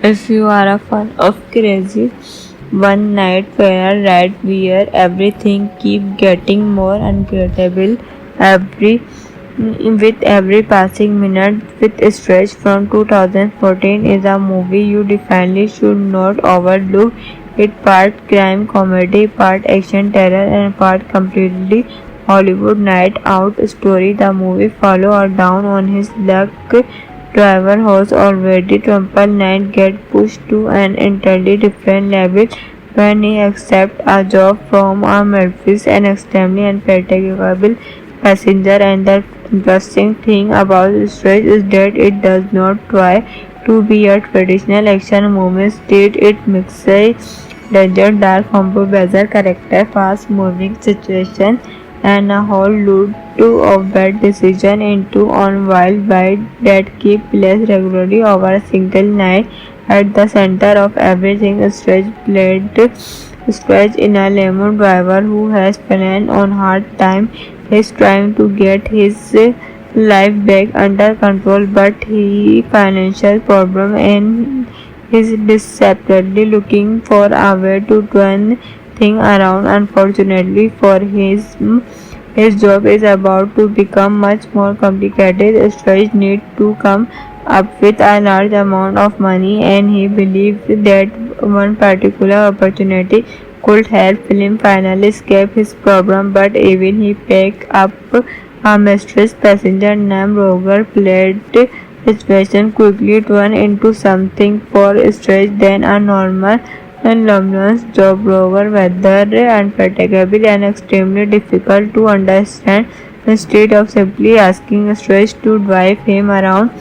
If you are a fan of crazy one night fair ride where everything keep getting more unpredictable every with every passing minute with Stretch from 2014 is a movie you definitely should not overlook. It part crime comedy, part action terror and part completely Hollywood night out story. The movie follow a down on his luck driver who's already triple nine get pushed to an entirely different level when he accepts a job from a Memphis and extremely unpredictable passenger. And the interesting thing about Stretch is that it does not try to be a traditional action movie. Instead, it mixes danger, dark, combo, bizarre character, fast-moving situation, and a whole load of bad decisions into one wild ride that keep place regularly over a single night. At the center of everything, Stretch in a lemon driver who has fallen on hard time. He's trying to get his life back under control, but he financial problem and is desperately looking for a way to turn things around. Unfortunately for his job is about to become much more complicated. Stretch needs to come up with a large amount of money, and he believes that one particular opportunity could help him finally escape his problem. But even he picked up a mysterious passenger named Roger, played situation quickly turned into something far stranger than a normal and Lomnon's job. Rover whether unpredictable and extremely difficult to understand. Instead of simply asking Stretch to drive him around,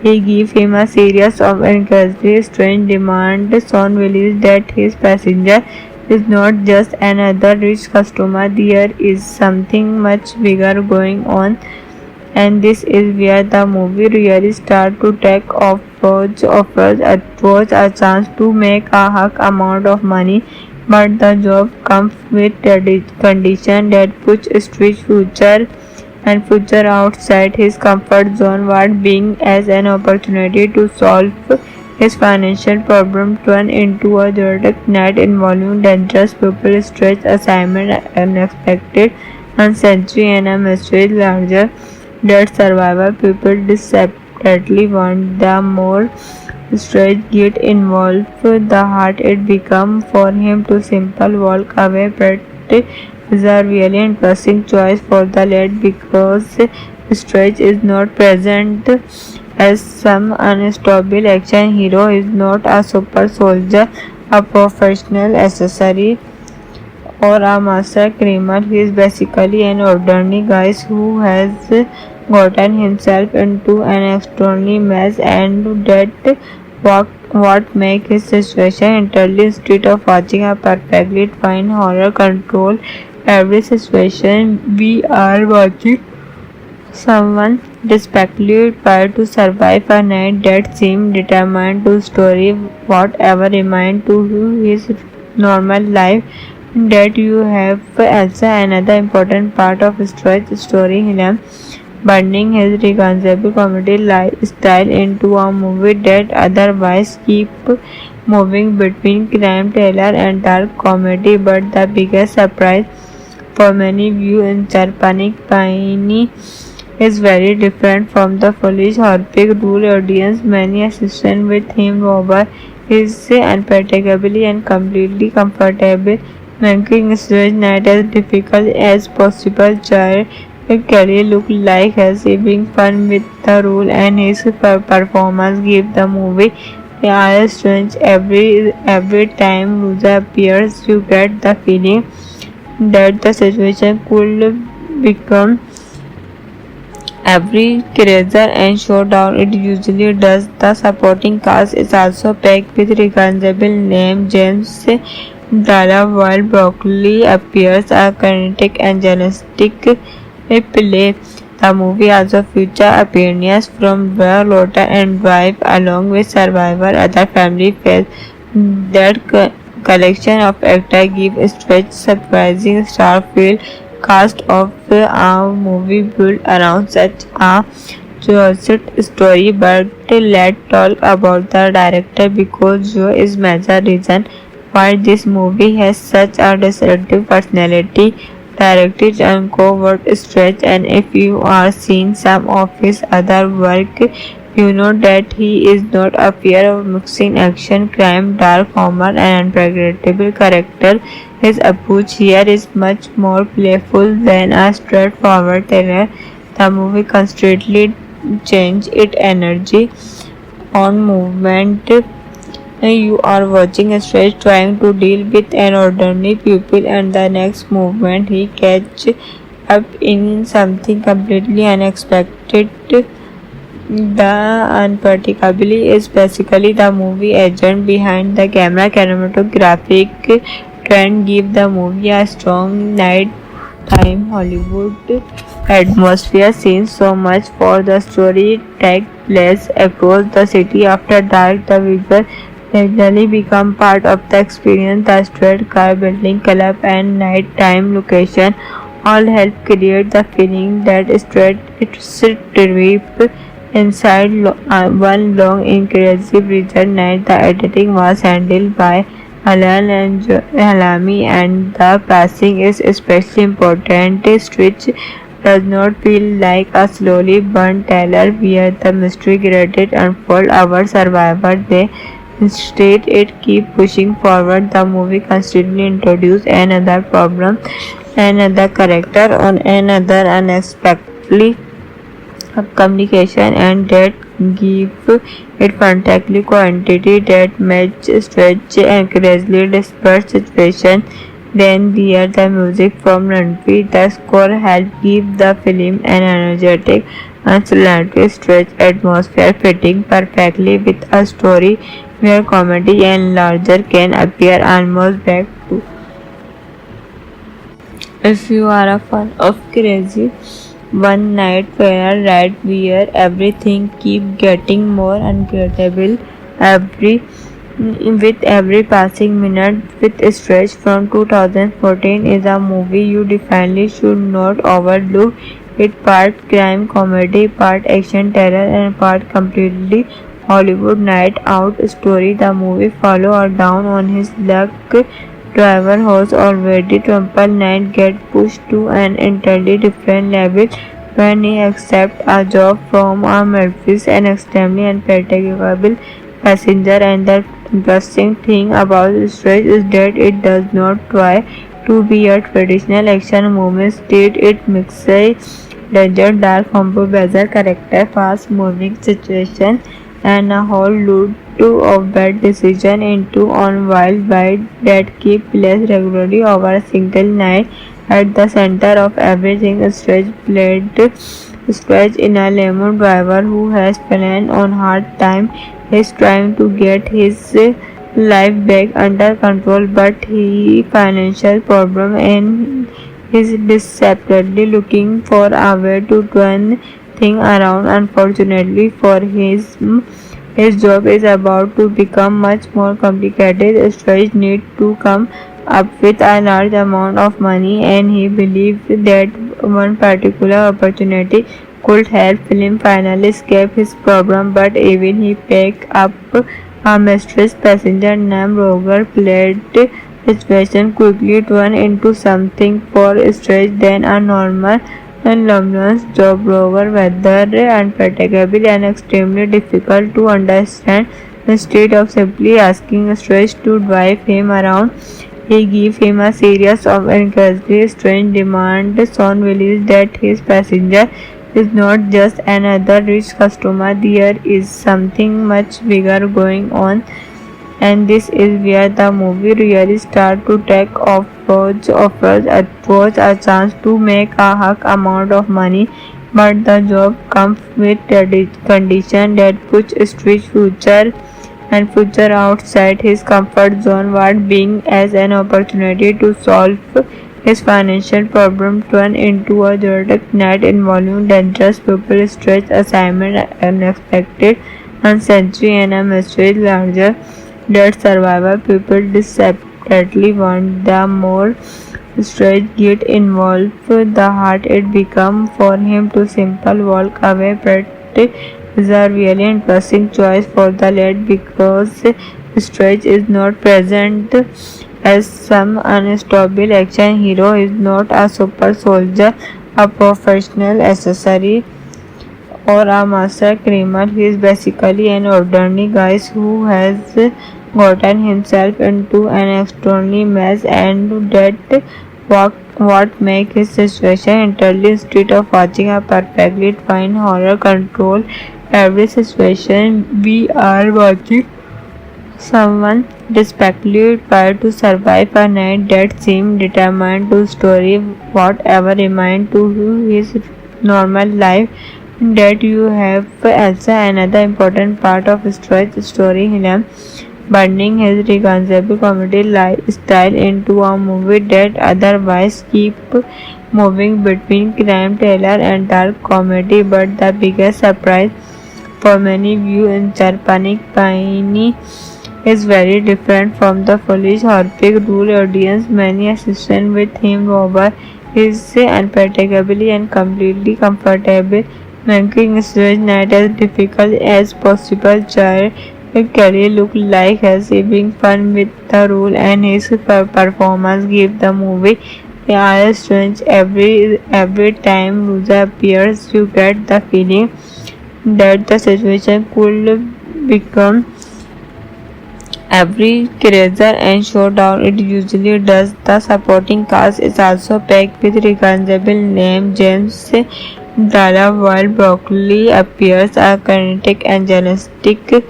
he gave him a series of incredibly strange demands. Soon realized that his passenger is not just another rich customer. There is something much bigger going on, and this is where the movie really starts to take off. Offers a chance to make a hug amount of money, but the job comes with the condition that puts Stretch's future outside his comfort zone. What being as an opportunity to solve his financial problem turned into a dramatic night involving dangerous people, Stretch assignment, unexpected uncertainty, and a mystery larger that survivor people desperately want. The more Stretch get involved, the harder it becomes for him to simply walk away. But is a really interesting choice for the lead because Stretch is not present as some unstoppable action hero. He is not a super soldier, a professional accessory, or a master criminal. He is basically an ordinary guy who has gotten himself into an extraordinary mess, and that what makes his situation entirely. Instead of watching a perfectly fine horror control every situation, we are watching someone desperately try to survive a night that seemed determined to story whatever remained to his normal life. That you have also another important part of Stretch's story, him blending his recognizable comedy style into a movie that otherwise keep moving between crime thriller and dark comedy. But the biggest surprise for many viewers in Panic Piney is very different from the foolish horrific rule audience. Many assistant with him over is unpredictably and completely comfortable, making Stretch night as difficult as possible. Child Kelly looked like he's having fun with the role, and his performance gave the movie a strange. Every time Ruza appears, you get the feeling that the situation could become every crazier and showdown it usually does. The supporting cast is also packed with recognizable names. James Dalla, while Broccoli appears a kinetic and journalistic play. The movie also features appearances from Blair Lotta and Drive, along with Survivor, other family faces. That collection of actors gives Stretch surprising star feel. Cast of a movie built around such a just story, but let's talk about the director because Joe is major reason why this movie has such a distinctive personality. Directed Uncovered Stretch, and if you are seeing some of his other work, you know that he is not afraid of mixing action, crime, dark humor, and unpredictable character. His approach here is much more playful than a straightforward thriller. The movie constantly changes its energy on movement. You are watching a stretch trying to deal with an ordinary pupil, and the next movement he catch up in something completely unexpected. The Unpredictably is basically the movie agent behind the camera. Cinematographic trend give the movie a strong nighttime Hollywood atmosphere. Scenes so much for the story take place across the city after dark. The visual regularly become part of the experience. The street car building club and nighttime location all help create the feeling that it's a trip inside one long inclusive region night. The editing was handled by Alan and Halami, and the passing is especially important. Switch does not feel like a slowly burnt tale where the mystery graded unfold our survivor. They instead it keep pushing forward. The movie constantly introduce another problem, another character, on another unexpectedly communication, and that give it fantastic quantity that match stretch and crazily dispersed situation. Then there the music from Ranveer. The score helped give the film an energetic and slightly stretch atmosphere, fitting perfectly with a story where comedy and laughter can appear almost back to. If you are a fan of crazy one night fair ride where everything keep getting more unforgettable every with every passing minute. With Stretch from 2014 is a movie you definitely should not overlook. It part crime comedy, part action terror, and part completely Hollywood night out story. The movie follow or down on his luck driver who's already trampled night get pushed to an entirely different level when he accepts a job from a Memphis and extremely unpredictable passenger. And the interesting thing about Stretch is that it does not try to be a traditional action movie. Instead, it mixes danger, dark combo, bizarre character, fast moving situation, and a whole load of bad decision into on wild ride that keep place regularly over a single night. At the center of everything, Stretch in a lemon driver who has planned on hard time. He's trying to get his life back under control, but he financial problem and is desperately looking for a way to turn things around. Unfortunately for his job is about to become much more complicated. Stretch needs to come up with a large amount of money, and he believes that one particular opportunity could help him finally escape his problem. But even he picked up a mysterious passenger named Roger, played situation quickly turned into something for Stretch than a normal and luminous job. Rover whether unpredictable and extremely difficult to understand. Instead of simply asking Stretch to drive him around, he gives him a series of incredibly strange demands. Soon reveals that his passenger is not just another rich customer. There is something much bigger going on, and this is where the movie really starts to take off. Rose offers a chance to make a hug amount of money, but the job comes with condition that puts Stretch future outside his comfort zone. What being as an opportunity to solve his financial problem turned into a chaotic night involving dangerous people, Stretch assignment, unexpected uncertainty, and a mystery larger that survivor people desperately want. The more Stretch get involved, the harder it becomes for him to simply walk away. But is a really interesting choice for the lead because Stretch is not present as some unstoppable action hero. Is not a super soldier, a professional accessory, or a master criminal. He is basically an ordinary guy who has gotten himself into an extraordinary mess, and that what makes his situation entirely instead of watching a perfectly fine horror control every situation. We are watching someone desperately try to survive a night that seemed determined to story whatever remained to his normal life. That you have also another important part of Stretch's story, him burning his recognizable comedy style into a movie that otherwise keep moving between crime thriller and dark comedy. But the biggest surprise for many viewers in Japanese Paini is very different from the foolish horrific rule audience. Many assistant with him over is unpredictably and completely comfortable, making stage night as difficult as possible. Child Kelly look like he's having fun with the role, and his performance give the movie a strange every time Ruza appears. You get the feeling that the situation could become every crazier and showdown it usually does. The supporting cast is also packed with recognizable names. James Dalla while Broccoli appears a kinetic and journalistic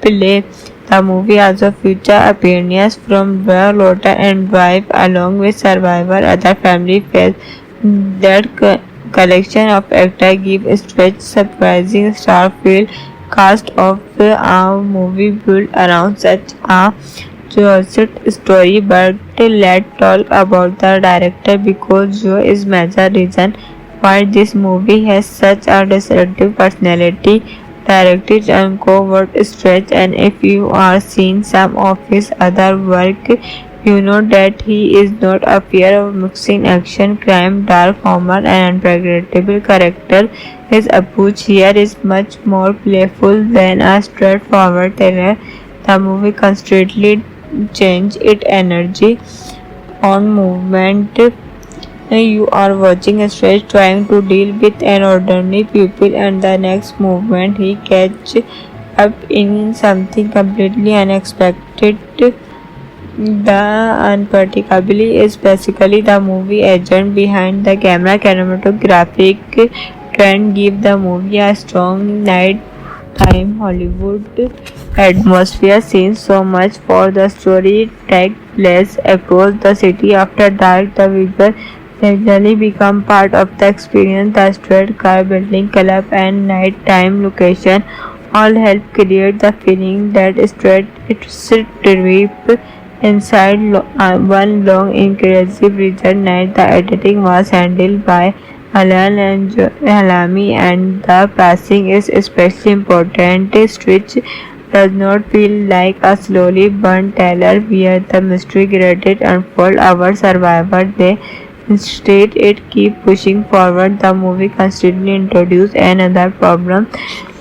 play. The movie also features appearances from Blair Lotta and wife along with Survivor other family faces. That collection of actors gives Stretch surprising star-filled cast of a movie built around such a joyous story. But let's talk about the director because Joe is major reason why this movie has such a distinctive personality. Directed and covert Stretch, and if you are seen some of his other work, you know that he is not afraid of mixing action, crime, dark humor, and unpredictable character. His approach here is much more playful than a straightforward thriller. The movie constantly changes its energy on movement. You are watching a Stretch trying to deal with an ordinary pupil, and the next movement he catches up in something completely unexpected. The Unpredictably is basically the movie agent behind the camera. Cinematographic trend give the movie a strong nighttime Hollywood atmosphere. Seen so much for the story take place across the city after dark. The visual gradually become part of the experience. The street car building club and nighttime location all help create the feeling that it's trip inside one long inclusive region night. The editing was handled by Alan and Halami, and the passing is especially important. Stitch does not feel like a slowly burnt tale where the mystery gradually unfold our survivor. They instead it keep pushing forward. The movie constantly introduce another problem,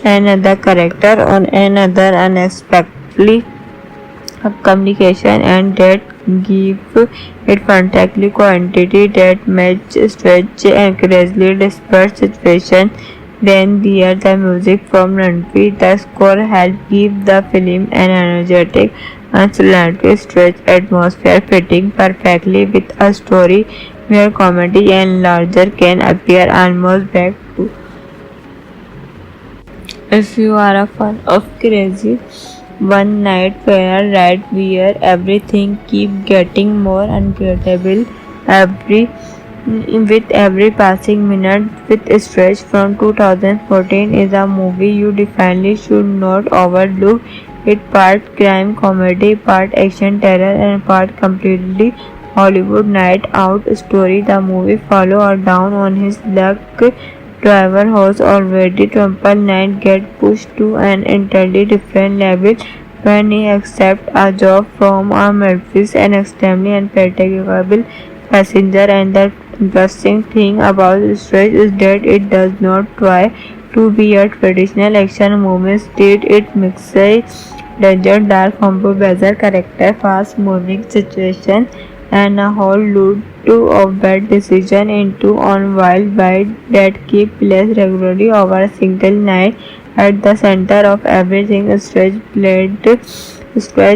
another character, on another unexpectedly communication, and that give it fantastic quantity that match stretch and crazily desperate situation. Then there the music from Ranveer. The score help give the film an energetic and slightly stretch atmosphere, fitting perfectly with a story where comedy and larger can appear almost back to. If you are a fan of crazy one night fair ride where everything keep getting more unforgettable every with every passing minute. With Stretch from 2014 is a movie you definitely should not overlook. It part crime comedy, part action terror, and part completely Hollywood night out story. The movie follow a down on his luck driver who's already triple night get pushed to an entirely different level when he accepts a job from a Memphis and extremely unpredictable passenger. And the interesting thing about Stretch is that it does not try to be a traditional action movie. Instead, it mixes danger, dark, compromiser character, fast-moving situation, and a whole load of bad decision into one wild ride that keep place regularly over a single night. At the center of everything, Stretch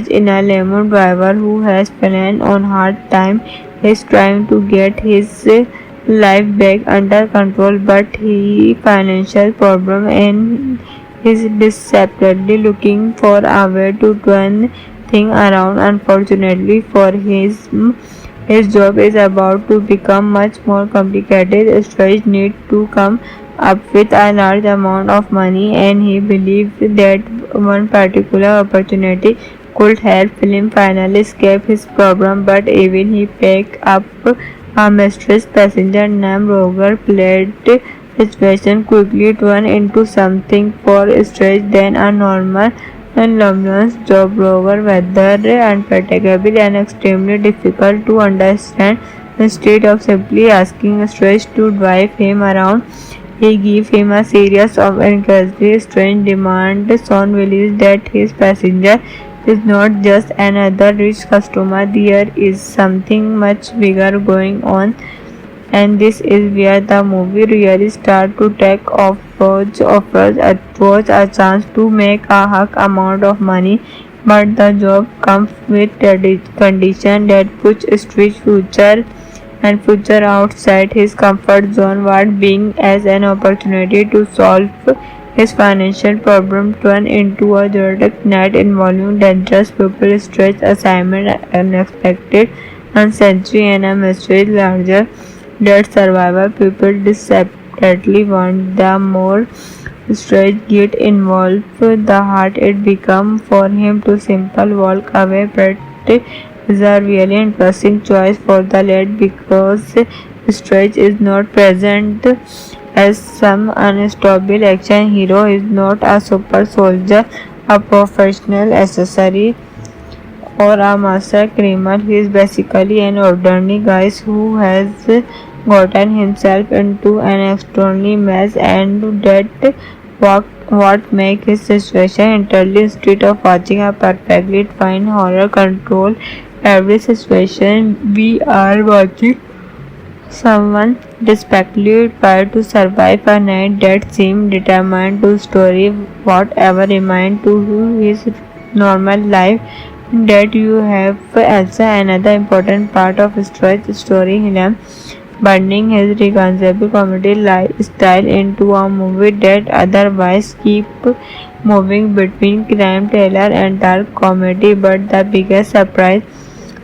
in a lemon driver who has fallen on hard time. He's trying to get his life back under control, but he financial problem and is desperately looking for a way to turn things around. Unfortunately for his job is about to become much more complicated. Stretch need to come up with a large amount of money, and he believes that one particular opportunity could help him finally escape his problem. But even he picked up a mysterious passenger named Roger, played situation quickly turned into something far stranger than a normal and Lomlon's job. Rover whether unpredictable and extremely difficult to understand. Instead of simply asking Stretch to drive him around, he gave him a series of incredibly strange demands. Son believes that his passenger is not just another rich customer. There is something much bigger going on, and this is where the movie really starts to take off. Offers a chance to make a hug amount of money, but the job comes with a condition that puts Street's future outside his comfort zone. What being as an opportunity to solve his financial problem turned into a dramatic night involving dangerous people, stretch assignment, unexpected uncertainty, and a mystery larger that survivor people desperately want. The more Stretch get involved, the harder it becomes for him to simply walk away. But is a really interesting choice for the lead because Stretch is not present as some unstoppable action hero. He is not a super soldier, a professional accessory, or a master criminal. He is basically an ordinary guy who has gotten himself into an extraordinary mess, and that what makes his situation entirely. Instead of watching a perfectly fine horror control every situation, we are watching someone desperately try to survive a night that seemed determined to story whatever remained to his normal life. That you have also another important part of Stretch story, him blending his recognizable comedy style into a movie that otherwise keep moving between crime thriller and dark comedy. But the biggest surprise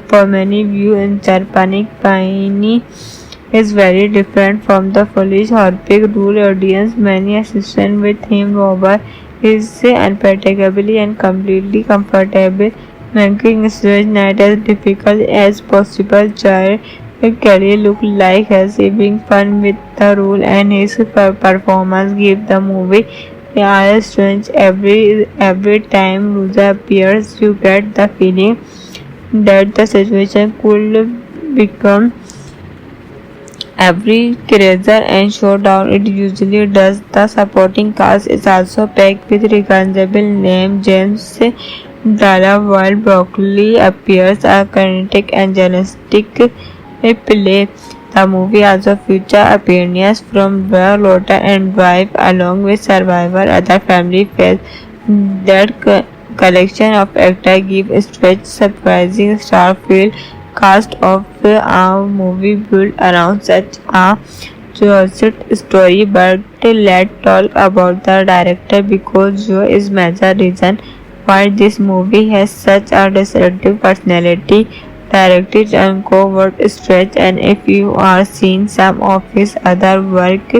for many viewers in Panic Piney is very different from the foolish Harpic rule audience. Many assistant with him over is unpredictably and completely comfortable, making Stretch night as difficult as possible. Child Kelly looked like he's having fun with the role, and his performance gave the movie a strange. Every time Ruza appears, you get the feeling that the situation could become every crazier and showdown it usually does. The supporting cast is also packed with recognizable names. James Dalla, while Broccoli appears a kinetic and journalistic play. The movie also features appearances from Blair Lotta and wife, along with Survivor other family faces. That collection of actors gives Stretch surprising star-filled cast of a movie built around such a joyous story. But let's talk about the director, because Joe is major reason why this movie has such a distinctive personality. Directed and covert Stretch, and if you are seeing some of his other work,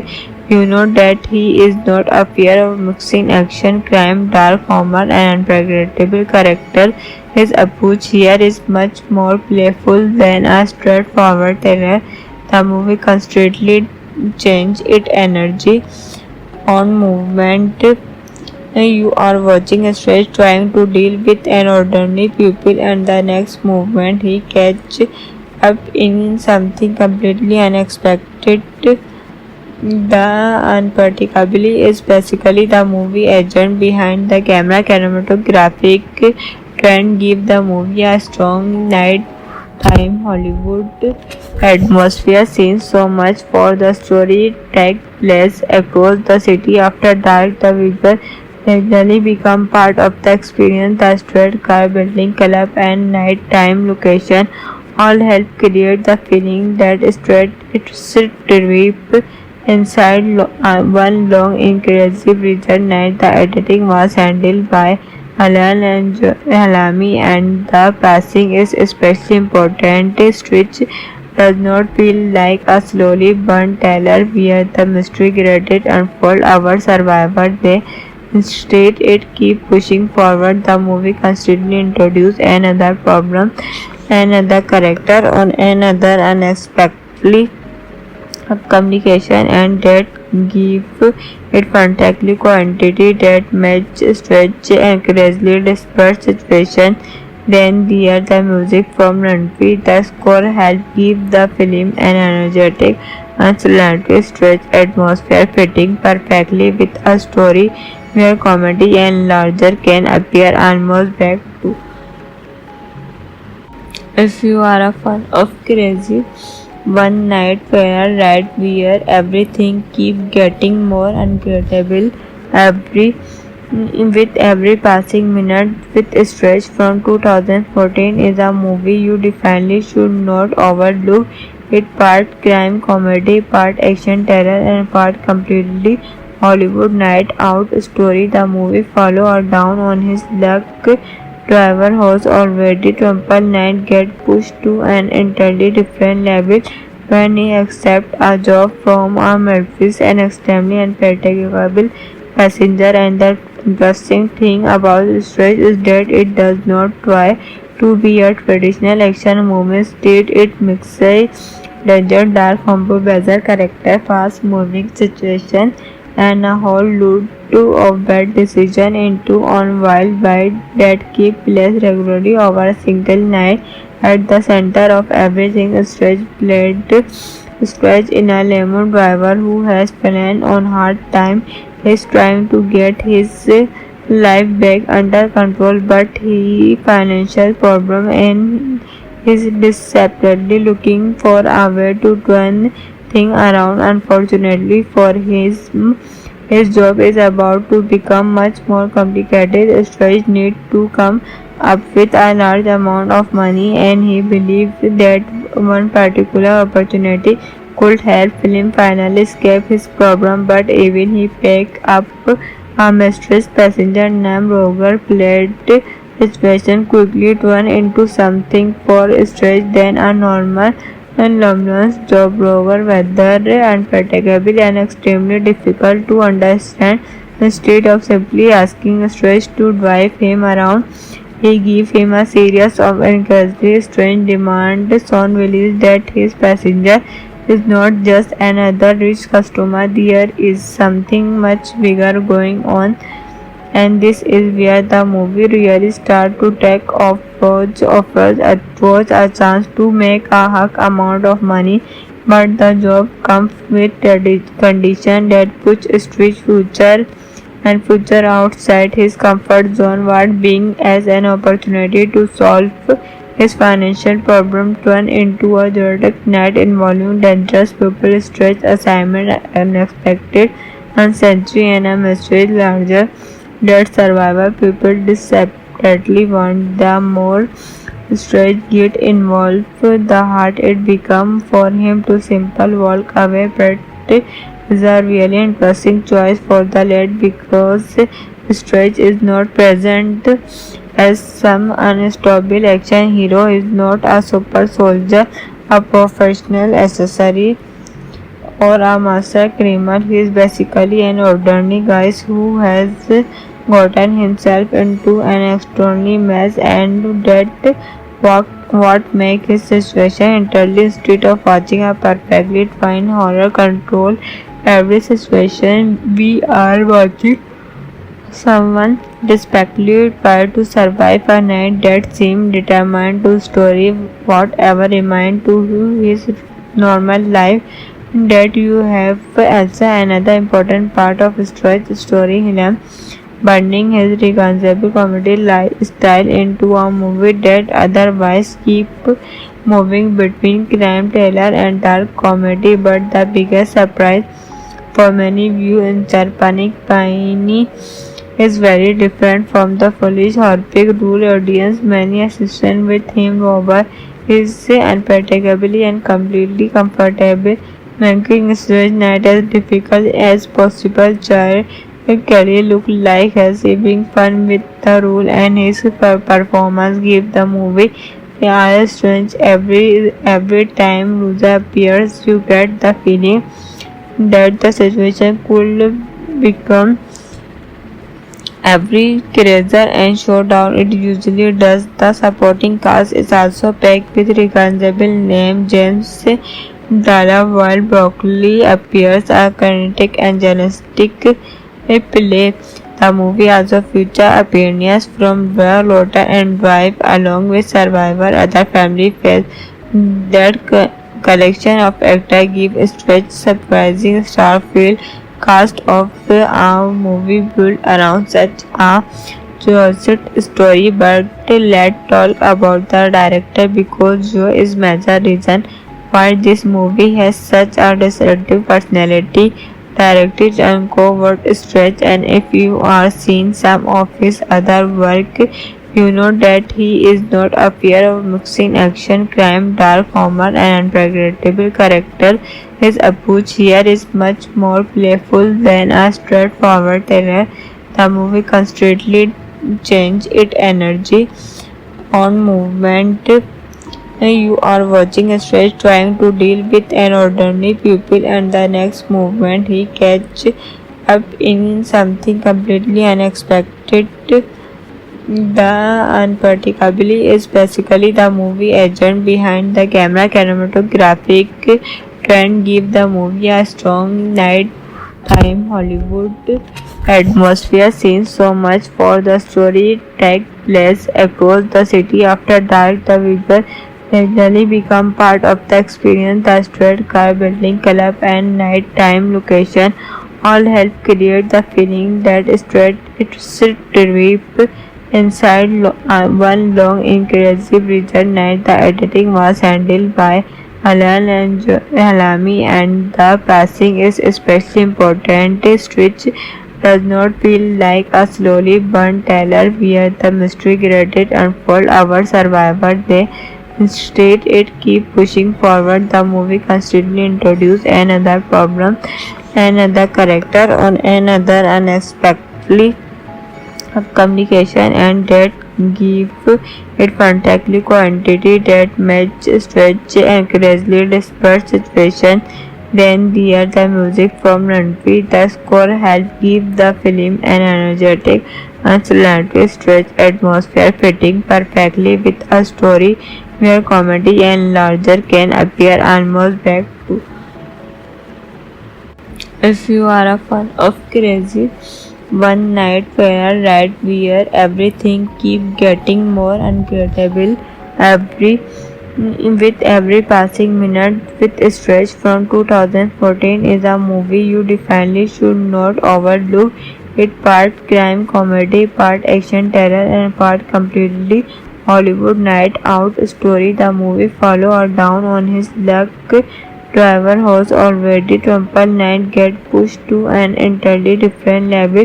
you know that he is not afraid of mixing action, crime, dark humor, and unpredictable character. His approach here is much more playful than a straightforward thriller. The movie constantly changes its energy on movement. You are watching a Stretch trying to deal with an ordinary pupil, and the next movement he catches up in something completely unexpected. The Unpredictably is basically the movie agent behind the camera. Cinematographic trend give the movie a strong nighttime Hollywood atmosphere. Scenes so much for the story take place across the city after dark. The visual gradually become part of the experience. The street car building club and nighttime location all help create the feeling that it's a trip inside one long inclusive region night. The editing was handled by Halami and the passing is especially important. Switch does not feel like a slowly burnt tale where the mystery graded unfold our survivor. They instead it keep pushing forward. The movie constantly introduce another problem, another character, on another unexpectedly communication, and that give it fantastic quantity that match stretch accurately dispersed situation. Then there the music from Ranveer. The score help give the film an energetic and slightly stretch atmosphere fitting perfectly with a story where comedy and larger can appear almost back to. If you are a fan of crazy one night fair ride where everything keep getting more unforgettable every with every passing minute with Stretch from 2014 is a movie you definitely should not overlook. It part crime comedy, part action terror, and part completely Hollywood night out story. The movie follow or down on his luck driver who's already triple night get pushed to an entirely different level when he accepts a job from a Murphy's an extremely unpredictable passenger. And the interesting thing about Stretch is that it does not try to be a traditional action movie. Instead, it mixes danger, dark, combo, bizarre character, fast-moving situation, and a whole load of bad decision into on wild ride that keep place regularly over a single night. At the center of everything, Stretch in a lemon driver who has planned on hard time. He's trying to get his life back under control, but he financial problem and is desperately looking for a way to turn things around. Unfortunately for his job is about to become much more complicated. Stretch need to come up with a large amount of money, and he believes that one particular opportunity could help him finally escape his problem. But even he picked up a mysterious passenger named Roger, played situation quickly turned into something for Stretch than a normal and Lomlon's job. Rover whether unpredictable and extremely difficult to understand. Instead of simply asking Stretch to drive him around, he gave him a series of incredibly strange demands. Soon realized that his passenger is not just another rich customer. There is something much bigger going on, and this is where the movie really starts to take off. Roach offers a chance to make a hug amount of money, but the job comes with the condition that puts Stretch future outside his comfort zone. What being as an opportunity to solve his financial problem turned into a dramatic night involving dangerous people, Stretch assignment, unexpected uncertainty, and a mystery larger that survivor people desperately want. The more Stretch get involved, the harder it becomes for him to simply walk away. But is a really interesting choice for the lead because Stretch is not present as some unstoppable action hero. Is not a super soldier, a professional accessory, or a master criminal. He is basically an ordinary guy who has gotten himself into an extraordinary mess, and that what makes his situation entirely. Instead of watching a perfectly fine horror control every situation, we are watching someone desperately try to survive a night that seemed determined to story whatever remained to his normal life. that you have also another important part of Stroy's story. Him burning his recognizable comedy style into a movie that otherwise keep moving between crime thriller and dark comedy. But the biggest surprise for many viewers in Panic Paini is very different from the foolish horrific rule audience. Many assistant with him over is unpredictably and completely comfortable, making stage night as difficult as possible. Child Kelly looked like he's having fun with the role, and his performance gave the movie a strange every time Ruza appears. You get the feeling that the situation could become every crazier and showdown it usually does. The supporting cast is also packed with recognizable names. James Dalla while Broccoli appears a kinetic and journalistic play. The movie also features appearances from Bea Lotta and wife along with survivor other family faces. That collection of actors gives Stretch surprising star-filled cast of a movie built around such a Joseph's story. But let's talk about the director because Joe is major reason why this movie has such a distinctive personality. Directed and covert Stretch, and if you are seen some of his other work, you know that he is not afraid of mixing action, crime, dark humor, and unpredictable character. His approach here is much more playful than a straightforward thriller. The movie constantly changes its energy on movement. You are watching a Stretch trying to deal with an ordinary pupil, and the next movement he catch up in something completely unexpected. The Unpredictably is basically the movie agent behind the camera. Cinematographic trend give the movie a strong nighttime Hollywood atmosphere. Seen so much for the story take place across the city after dark. The visual gradually become part of the experience. The street car building club and nighttime location all help create the feeling that it's a trip inside one long inclusive region night. The editing was handled by Alan and Halami, and the passing is especially important. Stitch does not feel like a slowly burnt tale where the mystery gradually unfold our survivor. They instead it keep pushing forward. The movie constantly introduce another problem, another character, on another unexpectedly communication, and that give it fantastic quantity that match stretch and crazily desperate situation. Then there the music from Ranveer. The score help give the film an energetic and slightly stretch atmosphere, fitting perfectly with a story where comedy and larger can appear almost back to. If you are a fan of crazy one night fair ride where everything keep getting more unpredictable every with every passing minute. With Stretch from 2014 is a movie you definitely should not overlook. It part crime comedy, part action terror, and part completely Hollywood night out story. The movie follow or down on his luck driver who's already triple night get pushed to an entirely different level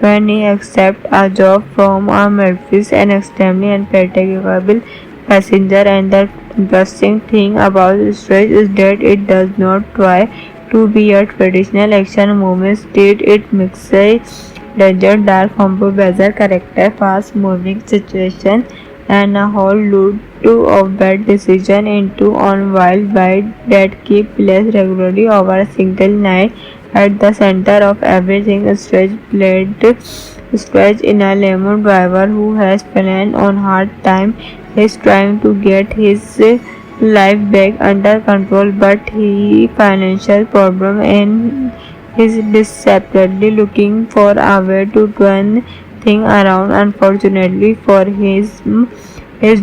when he accepts a job from a Memphis and extremely unpredictable passenger. And the interesting thing about Stretch is that it does not try to be a traditional action movie. Instead, it mixes danger, dark, humble, bizarre character, fast-moving situation, and a whole load of bad decision into on wild ride that keep place regularly over a single night. At the center of everything, Stretch in a lemon driver who has planned on hard time. He's trying to get his life back under control, but he financial problem and is desperately looking for a way to turn things around. Unfortunately for his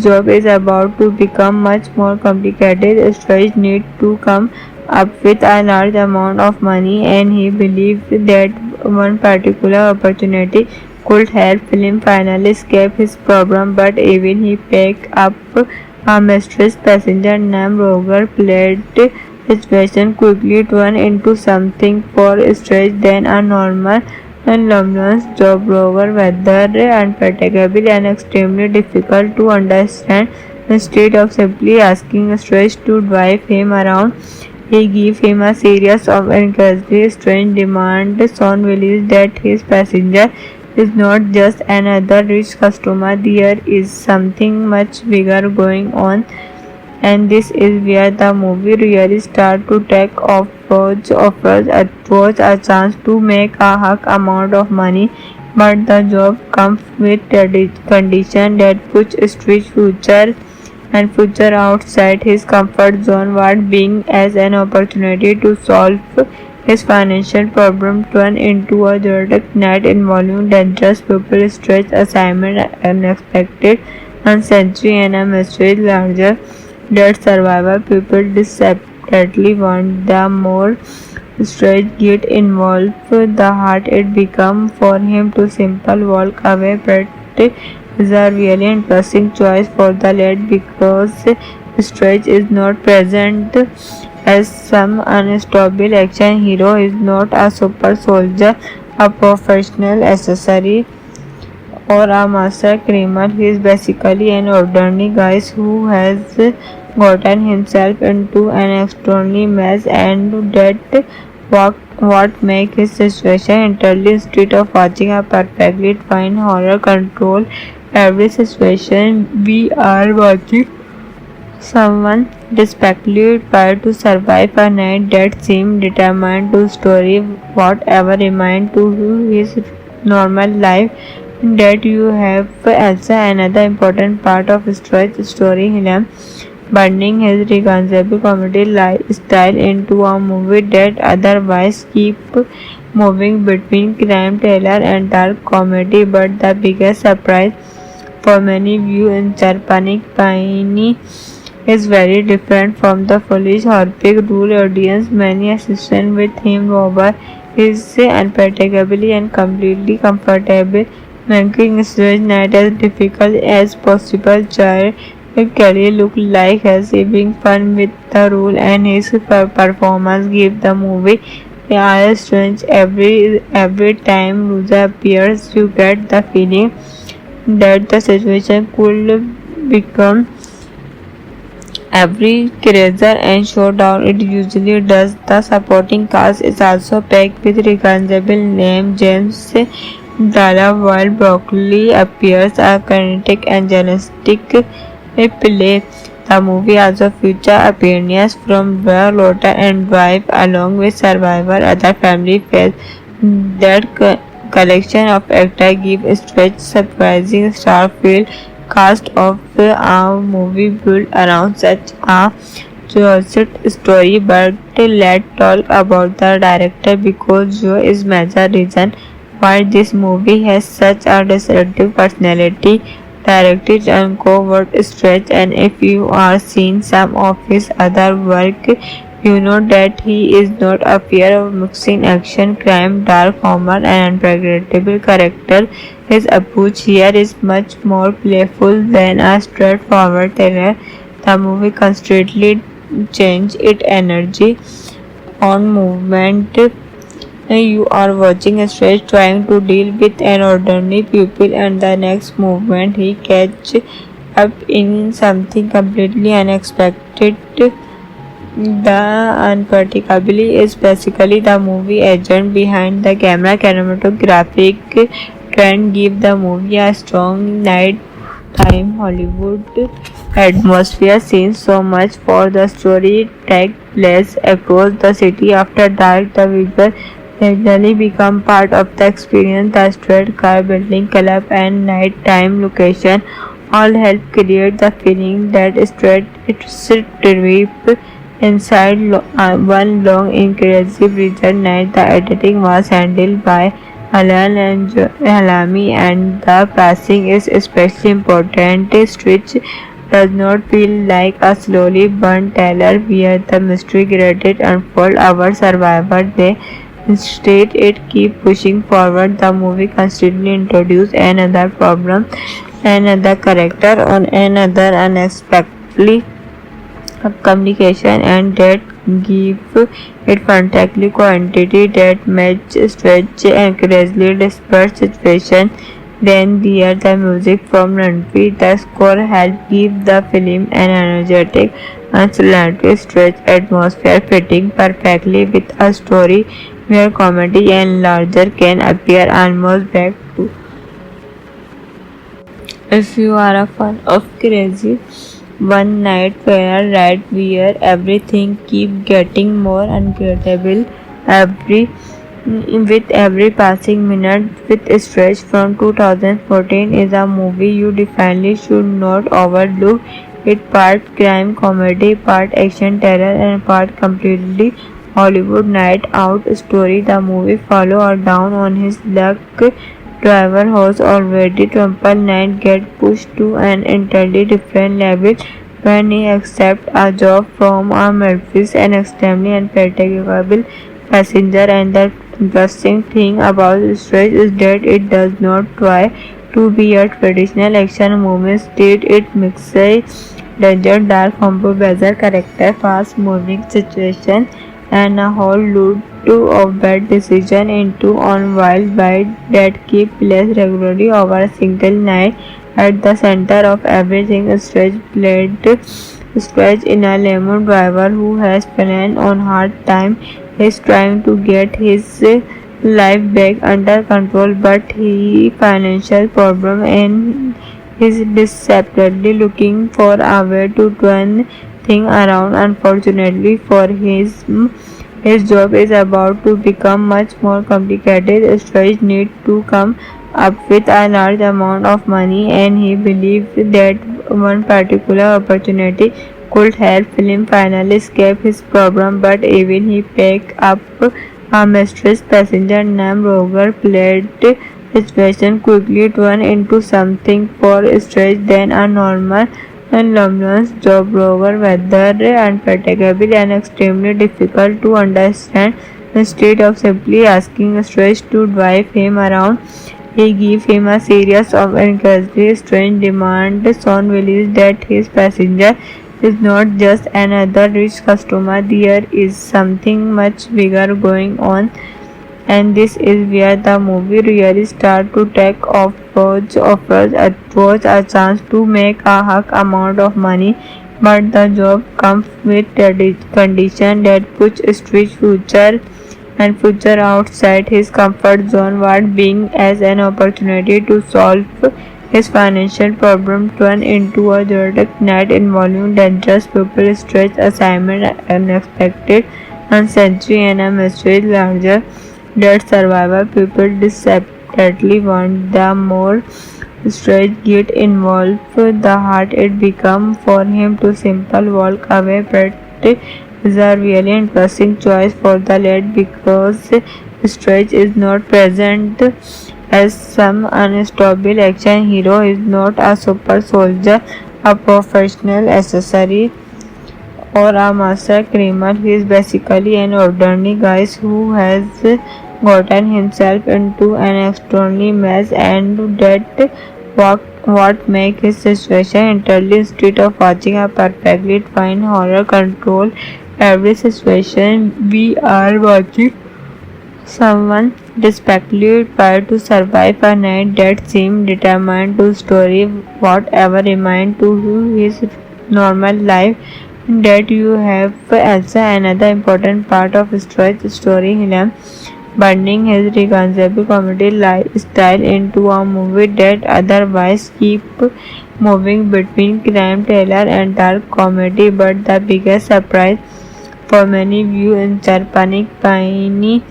job is about to become much more complicated. Stretch need to come up with a large amount of money, and he believed that one particular opportunity could help him finally escape his problem. But even he picked up a mysterious passenger named Roger, played situation quickly turned into something far stranger than a normal and Lomlon's job. Rover whether unpredictable and extremely difficult to understand. Instead of simply asking Stretch to drive him around, he gave him a series of incredibly strange demands on Willis that his passenger is not just another rich customer. There is something much bigger going on, and this is where the movie really starts to take off. Offers a chance to make a hug amount of money, but the job comes with condition that puts Street's future outside his comfort zone. What being as an opportunity to solve his financial problem turned into a direct net involving dangerous people, stretch assignment, unexpected uncertainty, and a mystery larger that survivor people desperately want. The more Stretch get involved, the harder it becomes for him to simply walk away. But is a really interesting choice for the lead because Stretch is not present as some unstoppable action hero. He is not a super soldier, a professional accessory, or a master criminal. He is basically an ordinary guy who has gotten himself into an extraordinary mess, and that what makes his situation entirely instead of watching a perfectly fine horror control every situation. We are watching someone desperately try to survive a night that seemed determined to story whatever remained to his normal life. That you have also another important part of Stretch's story, him blending his recognizable comedy style into a movie that otherwise keep moving between crime thriller and dark comedy. But the biggest surprise for many viewers in Charpanic Paini is very different from the foolish Harpic rule audience. Many assistant with him Robert is unpredictably and completely comfortable, making stage night as difficult as possible. Child Kelly looked like he's having fun with the role, and his performance gave the movie the air strange. Every time Ruza appears, you get the feeling that the situation could become every crazier and showdown it usually does. The supporting cast is also packed with recognizable names. James Dalla, while Broccoli appears a kinetic and journalistic play. The movie also features appearances from Blair Lotta and wife, along with survivor other family faces. That collection of actors gives Stretch surprising star feel. Cast of a movie built around such a Joe's story. But let's talk about the director, because Joe is major reason why this movie has such a distinctive personality. Directed and covert Stretch, and if you are seen some of his other work, you know that he is not afraid of mixing action, crime, dark humor, and unpredictable character. His approach here is much more playful than a straightforward thriller. The movie constantly changes its energy on movement. You are watching a Stretch trying to deal with an ordinary pupil, and the next movement he catches up in something completely unexpected. The Unpredictably is basically the movie agent behind the camera. Cinematographic trend give the movie a strong nighttime Hollywood atmosphere. Scenes so much for the story take place across the city after dark. The visual gradually become part of the experience. The street car building club and nighttime location all help create the feeling that it's a trip inside one long inclusive region night. The editing was handled by Alan and Halami, and the passing is especially important. Stretch does not feel like a slowly burnt thriller where the mystery gradually unfolds our survivor. They instead it keep pushing forward. The movie constantly introduces another problem, another character, on another unexpectedly communication, and that give it fantastically quantity that match stretch and crazily dispersed situation. Then there the music from Ranveer. The score helped give the film an energetic and slightly stretched atmosphere, fitting perfectly with a story where comedy and laughter can appear almost back to. If you are a fan of crazy one night fair ride where everything keep getting more unforgettable every with every passing minute, with Stretch from 2014 is a movie you definitely should not overlook. It part crime comedy, part action terror, and part completely Hollywood night out story. The movie follow or down on his luck driver who's already triple nine get pushed to an entirely different level when he accepts a job from a Memphis and extremely unpredictable passenger. And the interesting thing about Stretch is that it does not try to be a traditional action movie. Instead, it mixes danger, dark combo, bizarre character, fast moving situation, and a whole load of bad decision into on wild bite that keep place regularly over a single night. At the center of everything, Stretch in a lemon driver who has planned on hard time. He's trying to get his life back under control, but he financial problem and is desperately looking for a way to turn things around. Unfortunately for his job is about to become much more complicated. Stretch needs to come up with a large amount of money, and he believes that one particular opportunity could help him finally escape his problem. But even he picked up a mysterious passenger named Roger, played situation quickly turned into something for Stretch than a normal and Lumley's job. Roger, whether unpredictable and extremely difficult to understand. Instead of simply asking Stretch to drive him around, he gives him a series of incredibly strange demands on release that his passenger is not just another rich customer. There is something much bigger going on, and this is where the movie really starts to take off. Roach offers a chance to make a hug amount of money, but the job comes with the condition that puts Street future outside his comfort zone. What being as an opportunity to solve his financial problem turned into a dramatic night involving dangerous people, stretch assignment, unexpected uncertainty, and a mystery larger that survivor people desperately want. The more Stretch get involved, the harder it becomes for him to simply walk away. But is a really interesting choice for the lead because Stretch is not present as some unstoppable action hero. Is not a super soldier, a professional accessory, or a master criminal. He is basically an ordinary guy who has gotten himself into an extraordinary mess, and that what makes his situation entirely. Instead of watching a perfectly fine horror control every situation, we are watching someone desperately try to survive a night that seemed determined to story whatever remained to his normal life. That you have also another important part of Stretch's story, him blending his recognizable comedy style into a movie that otherwise keep moving between crime thriller and dark comedy. But the biggest surprise for many viewers in Panic Piney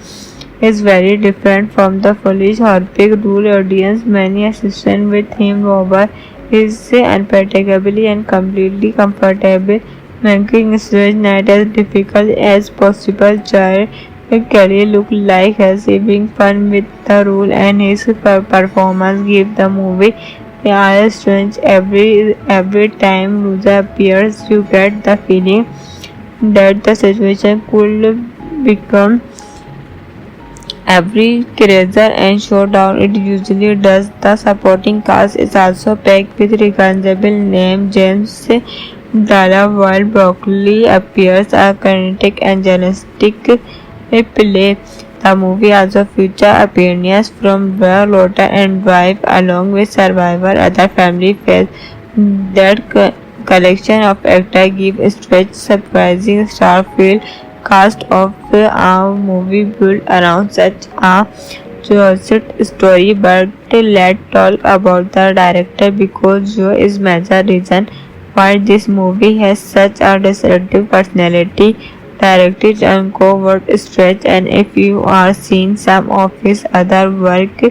is very different from the foolish horrific rule audience. Many assistant with him Robert is unpredictably and completely comfortable, making Stretch night as difficult as possible. Child Kelly looked like he's having fun with the role, and his performance gave the movie are strange. Every time Ruza appears, you get the feeling that the situation could become every crazier and showdown it usually does. The supporting cast is also packed with recognizable names. James Dalla while Broccoli appears a kinetic and journalistic play. The movie also features appearances from Blair Lotta and wife along with survivor other family faces. That collection of actors gives Stretch surprising star-filled cast of a movie built around such a choice story. But let's talk about the director because Joe is major reason why this movie has such a distinctive personality. Directed Uncovered Stretch, and if you are seen some of his other work,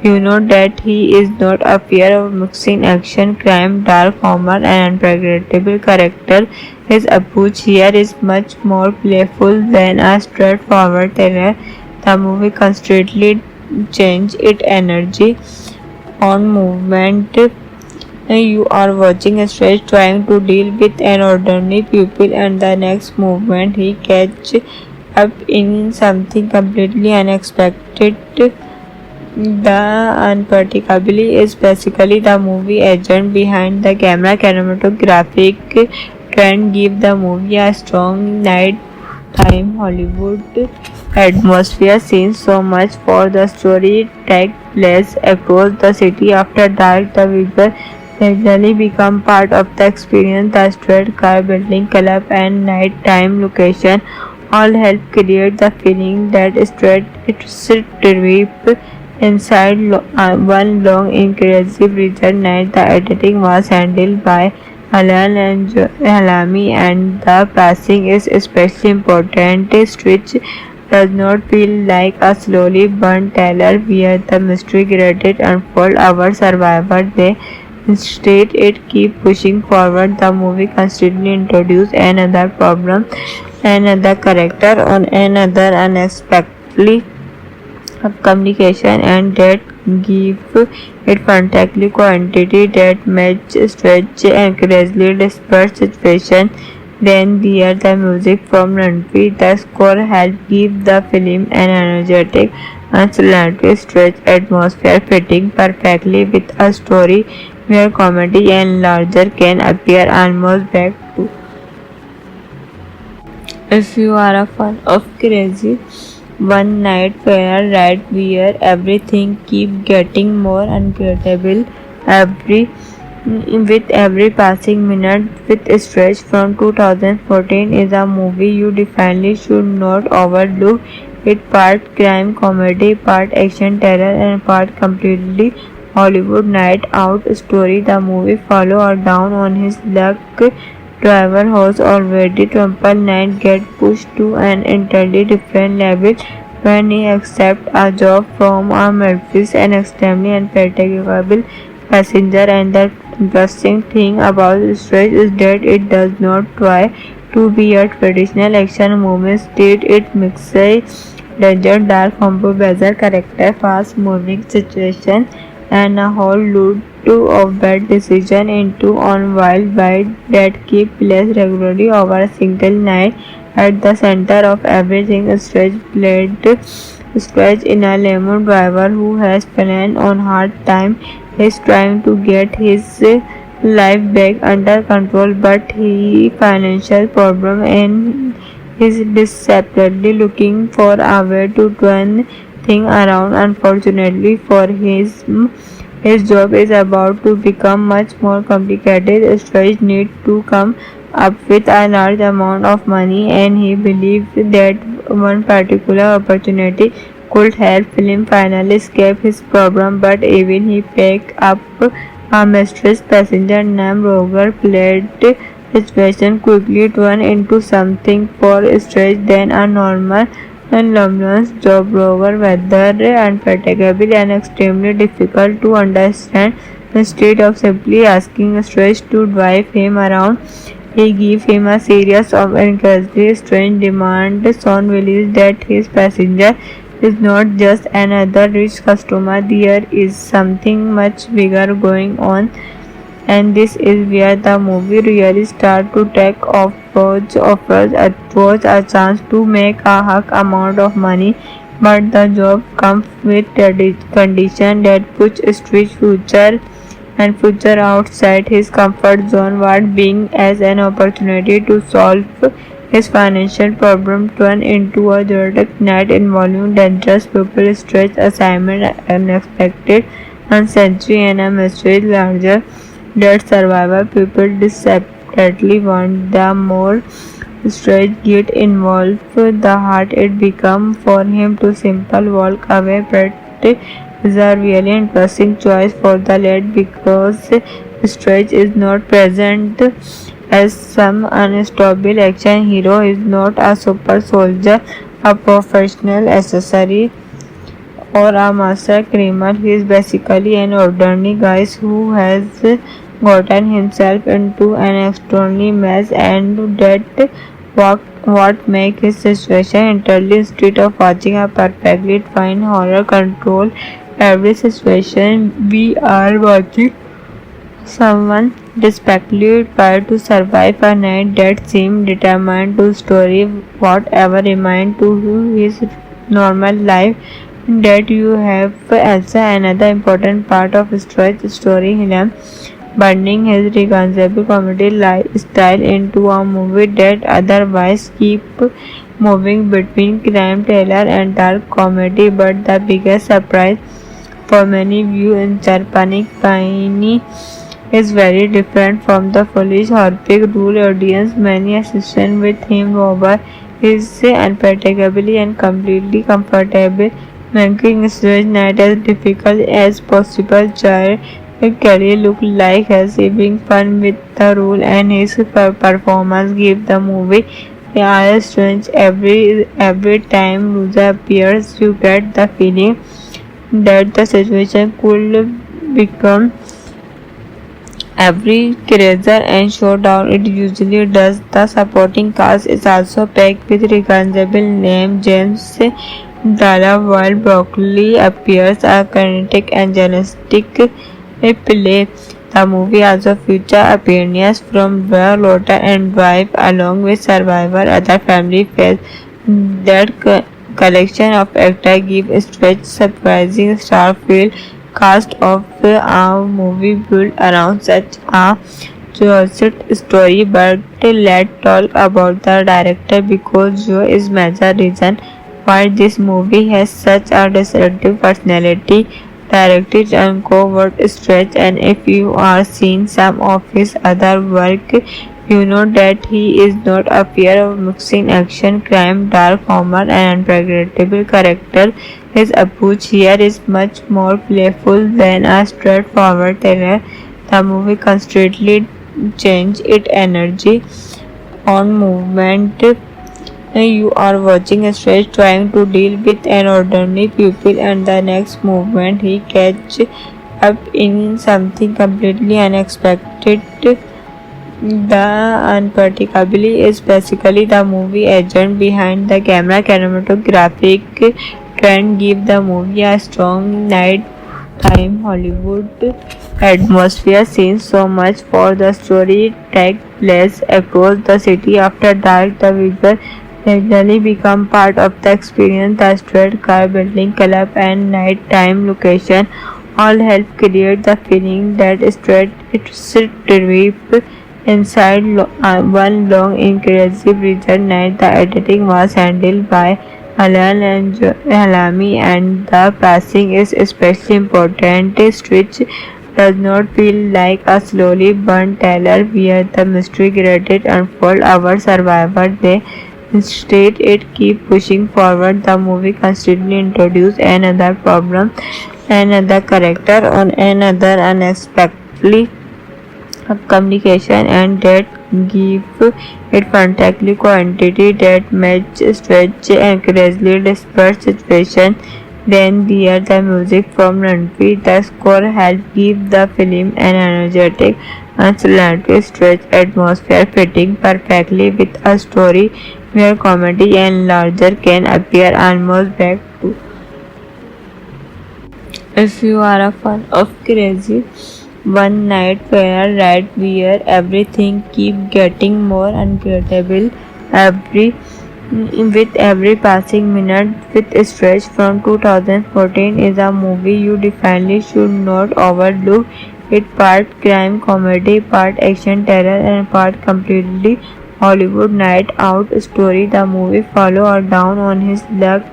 you know that he is not afraid of mixing action, crime, dark humor, and unpredictable character. His approach here is much more playful than a straightforward thriller. The movie constantly changes its energy on movement. You are watching a Stretch trying to deal with an ordinary pupil, and the next movement he catch up in something completely unexpected. The Unpredictably is basically the movie agent behind the camera. Cinematographic trend give the movie a strong nighttime Hollywood atmosphere. Scenes so much for the story take place across the city after dark. The visual gradually become part of the experience. The street car building club and nighttime location all help create the feeling that it's a trip inside one long inclusive region night. The editing was handled by Alan and Halami, and the passing is especially important. Stitch does not feel like a slowly burnt tale where the mystery gradually unfold our survivor. They instead it keep pushing forward. The movie constantly introduce another problem, another character, on another unexpectedly communication, and that give it fantastic quantity that match stretch and crazily dispersed situation. Then there the music from Ranveer. The score helped give the film an energetic and celebratory stretch atmosphere fitting perfectly with a story where comedy and larger can appear almost back to. If you are a fan of crazy one night fair ride where everything keep getting more unforgettable every with every passing minute. With Stretch from 2014 is a movie you definitely should not overlook. It part crime comedy, part action terror, and part completely Hollywood night out story. The movie follow or down on his luck driver who's already triple nine get pushed to an entirely different level when he accepts a job from a Memphis and extremely unpredictable passenger. And the interesting thing about Stretch is that it does not try to be a traditional action movie. Instead, it mixes danger, dark combo, bizarre character, fast moving situation, and a whole load of bad decision into on wild ride that keep place regularly over a single night. At the center of everything, Stretch in a lemon driver who has planned on hard time. He's trying to get his life back under control, but he financial problem and is desperately looking for a way to turn things around. Unfortunately for his job is about to become much more complicated. Stretch needs to come up with a large amount of money, and he believes that one particular opportunity could help him finally escape his problem. But even he picked up a mysterious passenger named Roger, played situation quickly turned into something for Stretch than a normal and Lumley's job. Rover whether unpredictable and extremely difficult to understand. Instead of simply asking Stretch to drive him around, he gave him a series of incredibly strange demands. On release that his passenger is not just another rich customer. There is something much bigger going on, and this is where the movie really starts to take off. Rose offers Rose a chance to make a hug amount of money, but the job comes with the condition that puts Street's future outside his comfort zone, what being as an opportunity to solve his financial problem turned into a chaotic night involving dangerous people, stretch assignment, unexpected uncertainty, and a mystery larger that survivor people desperately want. The more Stretch get involved, the harder it become for him to simply walk away. But is a really interesting choice for the lead because Stretch is not present as some unstoppable action hero. He is not a super soldier, a professional accessory, or a master criminal. He is basically an ordinary guy who has gotten himself into an extraordinary mess, and that what makes his situation entirely instead of watching a perfectly fine horror control every situation. We are watching someone desperately try to survive a night that seemed determined to story whatever remained to his normal life. That you have also another important part of Stretch's story, him blending his recognizable comedy style into a movie that otherwise keep moving between crime thriller and dark comedy. But the biggest surprise for many viewers in Charpanic Paini is very different from the foolish horrific rule audience. Many assistant with him over is unpredictably and completely comfortable, making stage night as difficult as possible. Child Kelly looked like he's having fun with the role, and his performance gave the movie the air strange. Every time Ruza appears, you get the feeling that the situation could become every crazier and showdown it usually does. The supporting cast is also packed with recognizable names. James Dalla, while Broccoli appears a kinetic and journalistic play. The movie also features appearances from Blair Lotta and wife, along with survivor other family faces. That collection of actors gives Stretch surprising star-filled cast of a movie built around such a Joseph's story. But let's talk about the director because Joe is major reason why this movie has such a distinctive personality. Directed and covert Stretch, and if you are seen some of his other work, you know that he is not afraid of mixing action, crime, dark humor, and unpredictable character. His approach here is much more playful than a straightforward thriller. The movie constantly changes its energy on movement. You are watching a Stretch trying to deal with an ordinary pupil, and the next movement he catches up in something completely unexpected. The unpredictability is basically the movie agent behind the camera. Cinematographic trend give the movie a strong nighttime Hollywood atmosphere. Scenes so much for the story take place across the city after dark. The visual regularly become part of the experience. The street car building club and nighttime location all help create the feeling that it's a trip inside one long inclusive region night. The editing was handled by Alan and Halami, and the passing is especially important. Stitch does not feel like a slowly burnt tale where the mystery graded unfold our survivor. They instead it keep pushing forward. The movie constantly introduce another problem, another character, on another unexpectedly communication, and that give it fantastic quantity that match stretch and crazily desperate situation. Then there the music from Ranveer. The score help give the film an energetic and slightly stretch atmosphere, fitting perfectly with a story where comedy and laughter can appear almost back to If you are a fan of crazy one night fair ride where everything keep getting more unpredictable every with every passing minute with Stretch from 2014 is a movie you definitely should not overlook. It part crime comedy, part action terror and part completely Hollywood night out story. The movie follow or down on his luck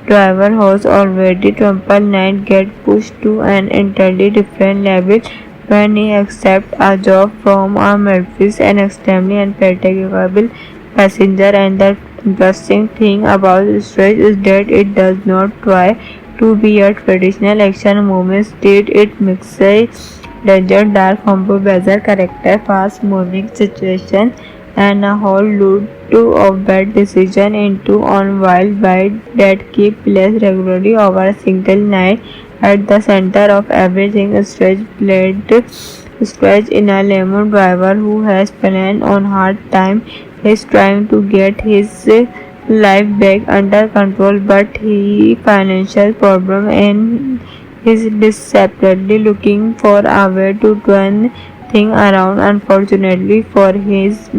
driver who's already triple night get pushed to an entirely different level when he accepts a job from a Memphis and extremely unpredictable passenger. And the interesting thing about Stretch is that it does not try to be a traditional action movie. Instead, it mixes danger, dark combo, bizarre character, fast moving situation, and a whole load of bad decision into on wild ride that keep place regularly over a single night. At the center of everything, Stretch in a lemon driver who has planned on hard time. He's trying to get his life back under control, but he financial problem and is desperately looking for a way to turn things around. Unfortunately for his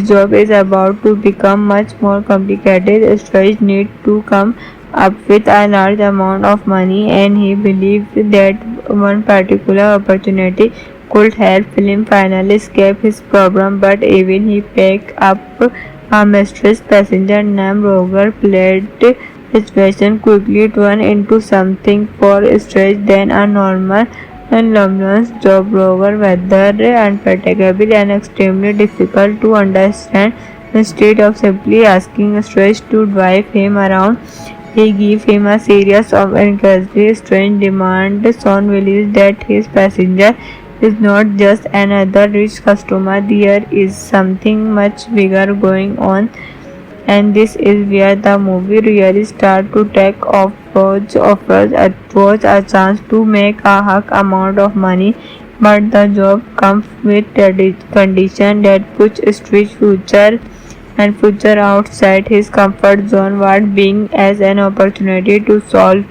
job is about to become much more complicated. Stretch needs to come up with a large amount of money, and he believes that one particular opportunity could help him finally escape his problem. But even he picked up a mysterious passenger named Roger, played situation quickly turned into something for Stretch than a normal and London's job. Rover whether unpredictable and extremely difficult to understand. Instead of simply asking Stretch to drive him around, he gave him a series of incredibly strange demands on release that his passenger is not just another rich customer. There is something much bigger going on, and this is where the movie really starts to take off. Roach offers a chance to make a hug amount of money, but the job comes with a condition that puts Stretch's future outside his comfort zone. What being as an opportunity to solve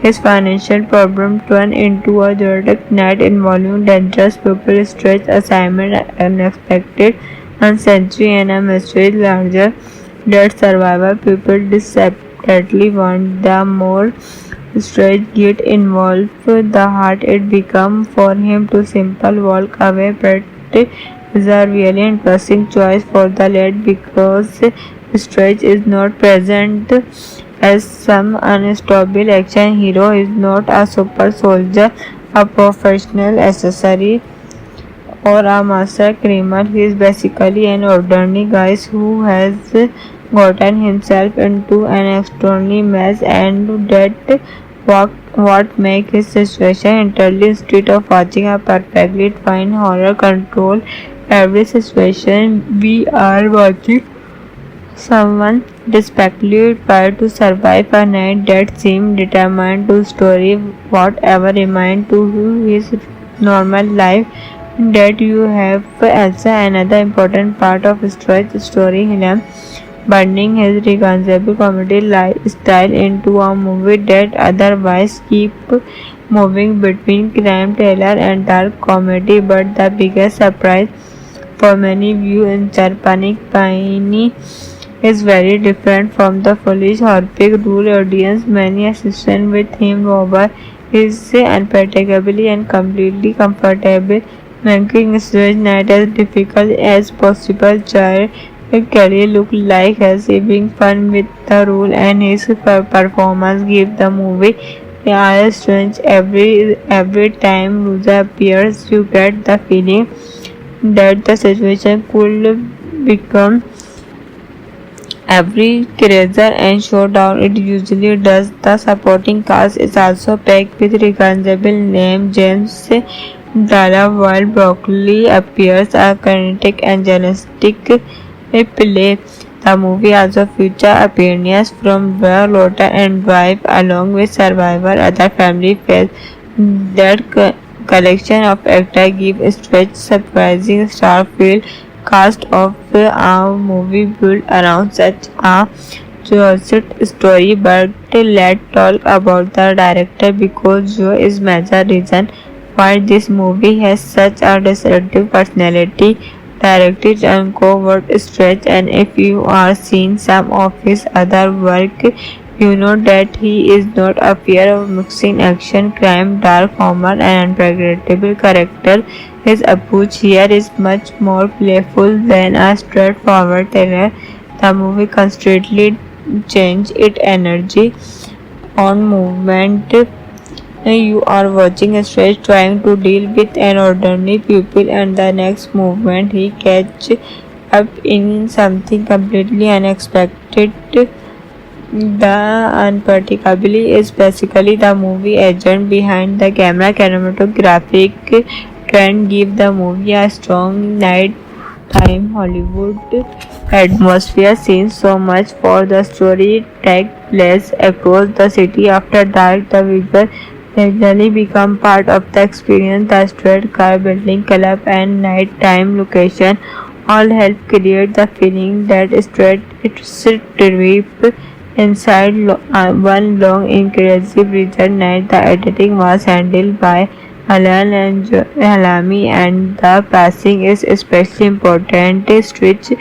his financial problem turned into a dramatic night involving dangerous people, Stretch assignment, unexpected uncertainty, and a mystery larger that survivor people desperately want. The more Stretch get involved, the harder it becomes for him to simply walk away. But is a really interesting choice for the lead because Stretch is not present as some unstoppable action hero. He is not a super soldier, a professional accessory, or a master criminal. He is basically an ordinary guy who has gotten himself into an extraordinary mess, and that what makes his situation entirely. Instead of watching a perfectly fine horror control every situation, we are watching someone desperately try to survive a night that seemed determined to story whatever remained to his normal life. That you have also another important part of Stretch's story, him blending his recognizable comedy style into a movie that otherwise keep moving between crime thriller and dark comedy. But the biggest surprise for many viewers in Charpanic Paini is very different from the foolish horrific rule audience. Many assistant with him over is unpredictably and completely comfortable, making Stretch night as difficult as possible. Child Kelly looked like he's having fun with the role, and his performance gave the movie a strange. Every time Ruza appears, you get the feeling that the situation could become every crazier and showdown it usually does. The supporting cast is also packed with recognizable names. James Dalla, while Broccoli appears a kinetic and journalistic play. The movie also features appearances from Blair Lotta and wife, along with Survivor other family faces. That collection of actors gives Stretch surprising star-filled cast of a movie built around such a just story, but let's talk about the director because Joe is major reason why this movie has such a distinctive personality. Directed and covert stretch, and if you are seen some of his other work, you know that he is not afraid of mixing action, crime, dark humor, and unpredictable character. His approach here is much more playful than a straightforward thriller. The movie constantly changes its energy on movement. You are watching a stretch trying to deal with an ordinary pupil, and the next movement he catch up in something completely unexpected. The Unpredictably is basically the movie agent behind the camera. Cinematographic trend give the movie a strong nighttime Hollywood atmosphere. Scenes so much for the story take place across the city after dark. The visual gradually become part of the experience. The street car building club and nighttime location all help create the feeling that it's a trip inside one long inclusive region night. The editing was handled by Halal and Halami, and the passing is especially important. Stitch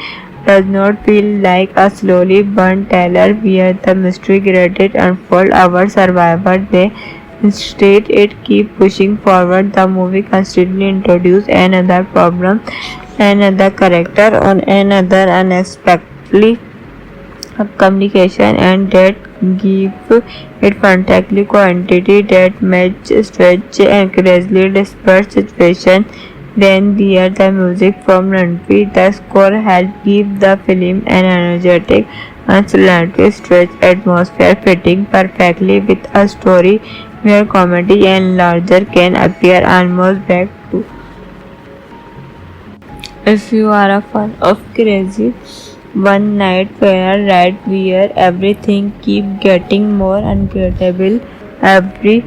does not feel like a slowly burnt tale where the mystery gradually unfold our survivor. They instead it keep pushing forward. The movie constantly introduce another problem, another character, on another unexpectedly communication, and that give it fantastic quantity that match stretch and crazily dispersed situation. Then there the music from Ranveer. The score helped give the film an energetic and slightly stretch atmosphere, fitting perfectly with a story where comedy and laughter can appear almost back to. If you are a fan of crazy one night fair ride where everything keep getting more unforgettable every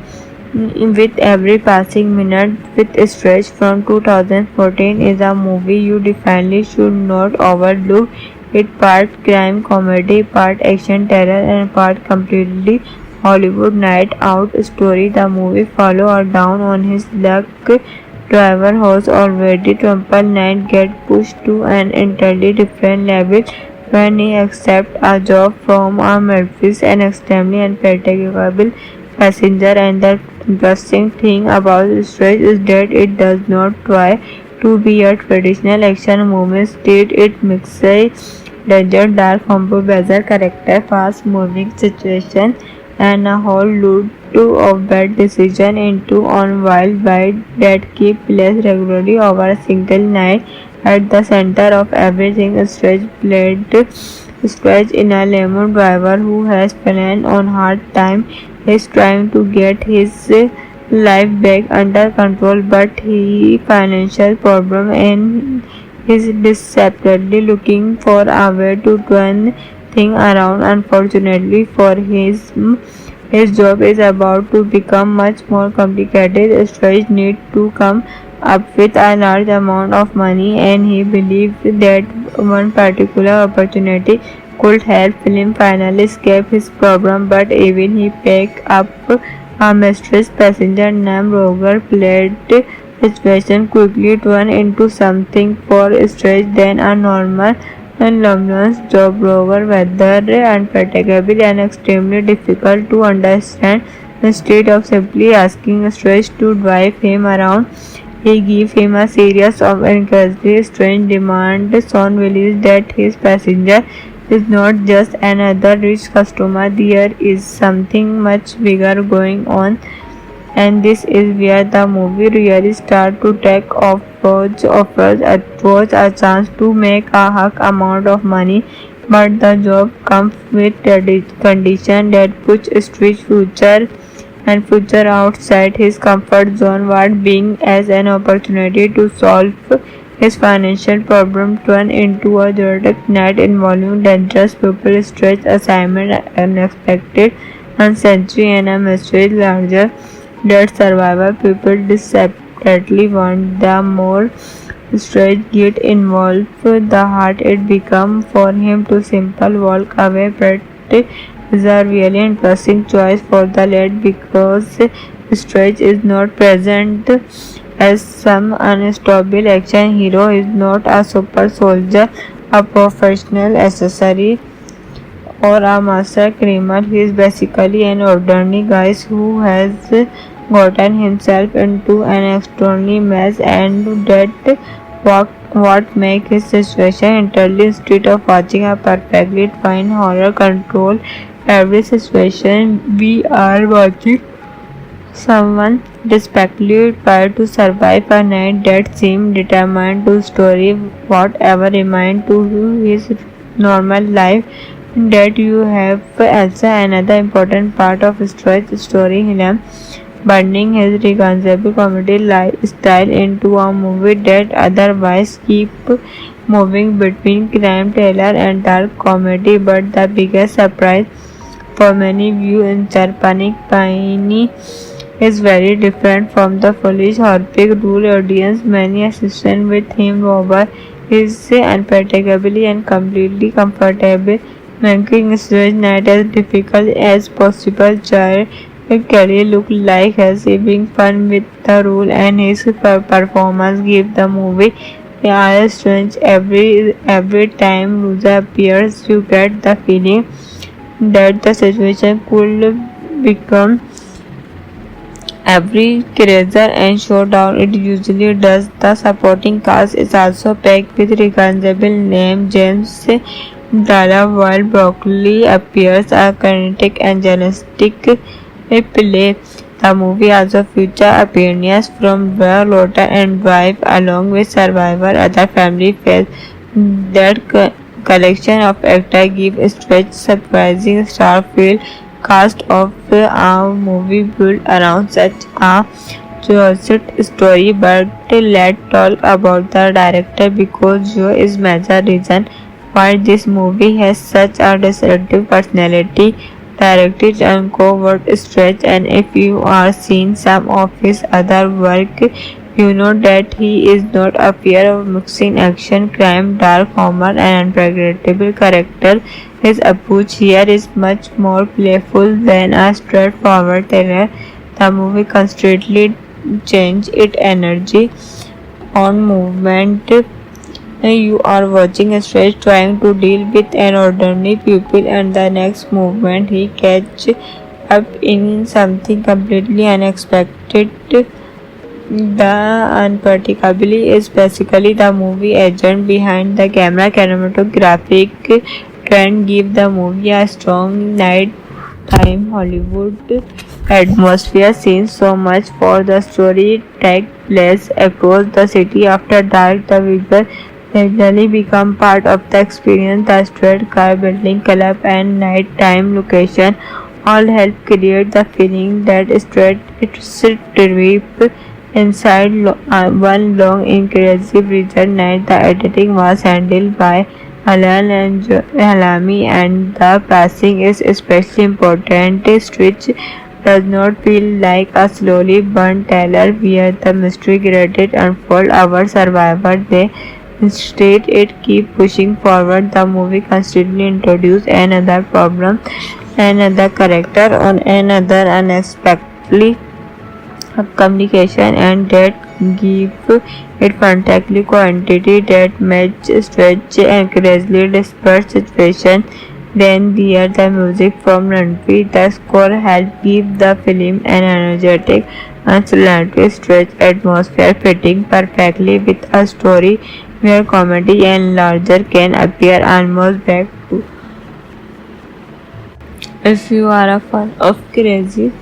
with every passing minute. With Stretch from 2014 is a movie you definitely should not overlook. It part crime comedy, part action terror, and part completely Hollywood night out story. The movie follow a down on his luck driver who's already trampled night get pushed to an entirely different level when he accepts a job from a Memphis, an extremely unpredictable passenger. And the interesting thing about Stretch is that it does not try to be a traditional action movie. Instead, it mixes danger, dark, humor, bizarre character, fast-moving situation, and a whole load of bad decision into on wild ride that keep place regularly over a single night. At the center of everything, Stretch in a lemon driver who has planned on hard time. Is trying to get his life back under control, but he financial problem and is desperately looking for a way to turn things around. Unfortunately for his job is about to become much more complicated. Stretch need to come up with a large amount of money, and he believes that one particular opportunity could help him finally escape his problem. But even he picked up a mysterious passenger named Roger, played situation quickly turned into something for Stretch than a normal and Lumley's job. Rover whether unpredictable and extremely difficult to understand. Instead of simply asking Stretch to drive him around, he gave him a series of incredibly strange demands. Son believes that his passenger is not just another rich customer. There is something much bigger going on, and this is where the movie really starts to take off. Roach offers a chance to make a huge amount of money, but the job comes with condition that puts Stretch's future outside his comfort zone. What being as an opportunity to solve his financial problem turned into a chaotic night involving dangerous people, Stretch assignment, unexpected uncertainty, and a mystery larger that survivor people desperately want. The more Stretch get involved, the harder it becomes for him to simply walk away. But is a really interesting choice for the lead because Stretch is not present as some unstoppable action hero. Is not a super soldier, a professional accessory, or a master criminal. He is basically an ordinary guy who has gotten himself into an extraordinary mess, and that what makes his situation entirely instead of watching a perfectly fine horror control every situation. We are watching someone desperately try to survive a night that seemed determined to story whatever remained to his normal life. That you have also another important part of Stretch's story, him burning his recognizable comedy style into a movie that otherwise keep moving between crime thriller and dark comedy. But the biggest surprise for many viewers in Panic Piney is very different from the foolish horrific rule audience. Many assistant with him over is unpredictably and completely comfortable, making stage night as difficult as possible. Child Kelly looked like he's having fun with the role, and his performance gave the movie a strange every time Ruza appears. You get the feeling that the situation could become every crazier and showdown it usually does. The supporting cast is also packed with recognizable names. James Dalla while Broccoli appears a kinetic and journalistic play. The movie also features appearances from Bear Lotta and wife along with Survivor other family faces. That collection of actors gives Stretch surprising star feel. Cast of a movie built around such a choice story, but let's talk about the director because Joe is major reason why this movie has such a distinctive personality. Directed and covert Stretch, and if you are seen some of his other work, you know that he is not afraid of mixing action, crime, dark humor, and unpredictable character. His approach here is much more playful than a straightforward thriller. The movie constantly changes its energy on movement. You are watching a Stretch trying to deal with an ordinary pupil, and the next movement he catch up in something completely unexpected. The unpredictability is basically the movie agent behind the camera. Cinematographic trend give the movie a strong nighttime Hollywood atmosphere. Seen so much for the story take place across the city after dark. The visual gradually become part of the experience. The street car building club and nighttime location all help create the feeling that it's a trip inside one long inclusive region night. The editing was handled by Alan and Halami, and the passing is especially important. Switch does not feel like a slowly burnt tale where the mystery graded unfold our survivor. They instead it keep pushing forward. The movie constantly introduce another problem, another character, on another unexpectedly communication, and that give it fantastic quantity that match stretch and crazily desperate situation. Then there the music from Ranveer. The score help give the film an energetic and slightly stretch atmosphere, fitting perfectly with a story where comedy and larger can appear almost back to. If you are a fan of crazy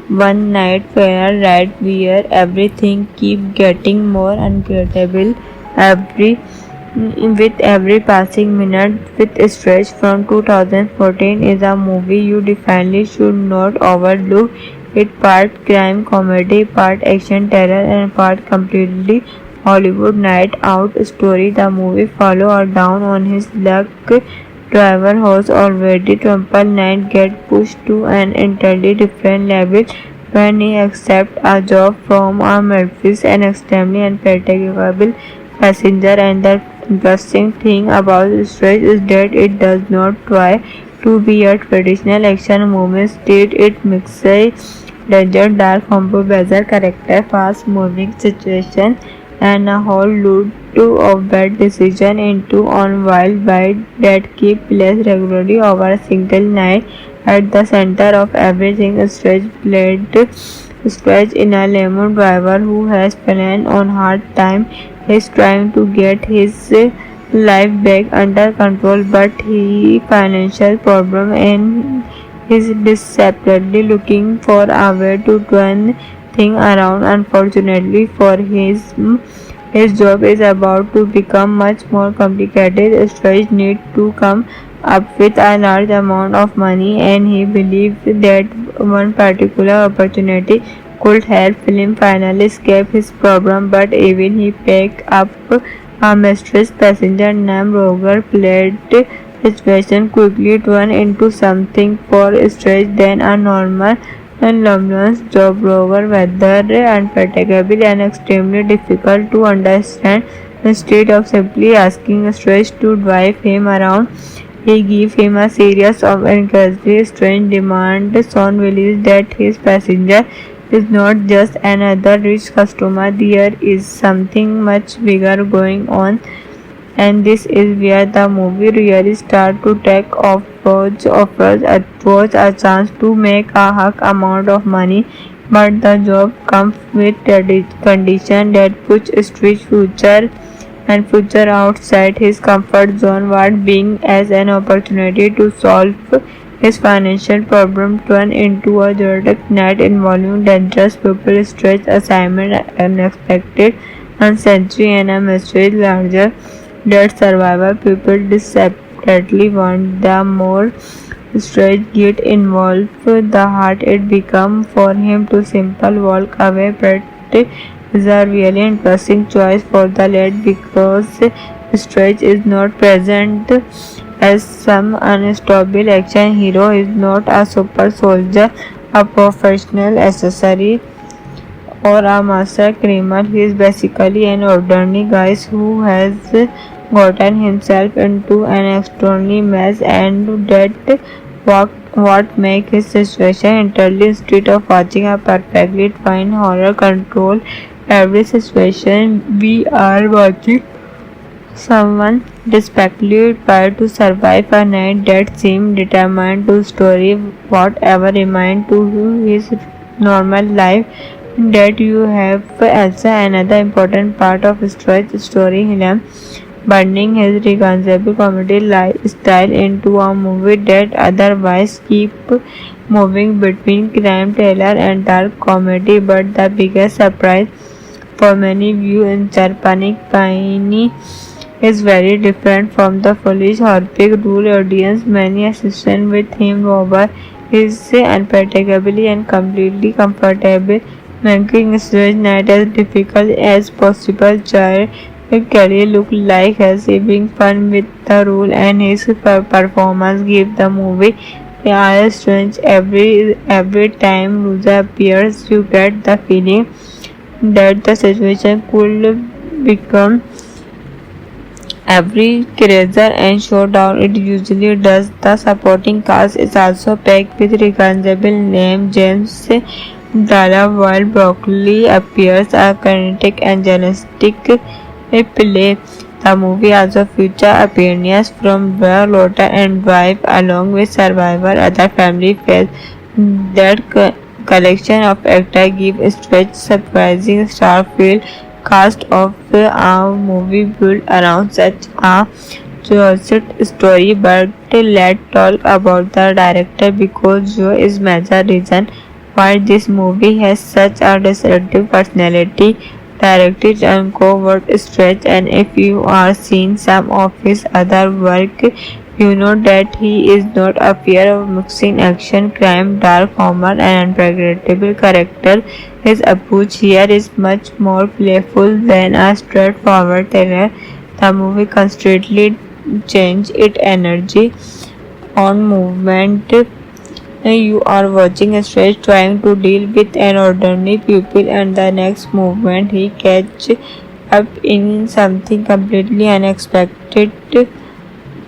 one night fair ride where everything keep getting more unpredictable every with every passing minute. With Stretch from 2014 is a movie you definitely should not overlook. It part crime comedy, part action terror, and part completely Hollywood night out story. The movie follow her down on his luck. Driver who's already triple night get pushed to an entirely different level when he accepts a job from a Memphis and extremely unpredictable passenger. And the interesting thing about Stretch is that it does not try to be a traditional action movie. Instead, it mixes legend, dark combo, bizarre character, fast-moving situation, and a whole load of bad decision into on wild ride that keep place regularly over a single night. At the center of everything, Stretch in a lemon driver who has fallen on hard time. He's trying to get his life back under control, but he financial problem and is desperately looking for a way to turn things around. Unfortunately for his job is about to become much more complicated. Stretch needs to come up with a large amount of money, and he believes that one particular opportunity could help him finally escape his problem. But even he picked up a mysterious passenger named Roger, played situation quickly turned into something far strange than a normal and Lumley's job. Rover whether unpredictable and extremely difficult to understand. Instead of simply asking Stretch to drive him around, he gave him a series of incredibly strange demands. Soon realized that his passenger is not just another rich customer. There is something much bigger going on, and this is where the movie really starts to take off. Offers a chance to make a hug amount of money, but the job comes with condition that puts Street's future outside his comfort zone. What being as an opportunity to solve his financial problem turned into a chaotic night involving dangerous people, stretch assignment, unexpected uncertainty, and a mystery larger that survivor people desperately want. The more Stretch get involved, the harder it become for him to simply walk away. But is a really interesting choice for the lead because Stretch is not present as some unstoppable action hero. He is not a super soldier, a professional accessory, or a master criminal. He is basically an ordinary guy who has gotten himself into an extraordinary mess, and that what makes his situation entirely. Instead of watching a perfectly fine horror control every situation, we are watching someone desperately try to survive a night that seemed determined to story whatever remained to his normal life. That you have also another important part of Stretch story, him burning his recognizable comedy style into a movie that otherwise keep moving between crime thriller and dark comedy. But the biggest surprise for many viewers in Charpanic Paini is very different from the foolish Harpic rule audience. Many assistant with him over is unpredictably and completely comfortable, making Stretch night as difficult as possible. Child Kelly looked like he's having fun with the role, and his performance gave the movie a strange. Every time Ruza appears, you get the feeling that the situation could become every crazier and showdown it usually does. The supporting cast is also packed with recognizable names. James Dalla, while Broccoli appears a kinetic and journalistic play. The movie also features appearances from Blair Lotta and wife, along with survivor other family faces. That collection of actors gives Stretch surprising star feel. Cast of a movie built around such a choice story. But let's talk about the director, because Joe is major reason why this movie has such a distinctive personality. Directed and covert Stretch, and if you are seeing some of his other work, you know that he is not afraid of mixing action, crime, dark humor, and unpredictable character. His approach here is much more playful than a straightforward thriller. The movie constantly changes its energy on movement. You are watching a Stretch trying to deal with an ordinary pupil, and the next movement he catches up in something completely unexpected.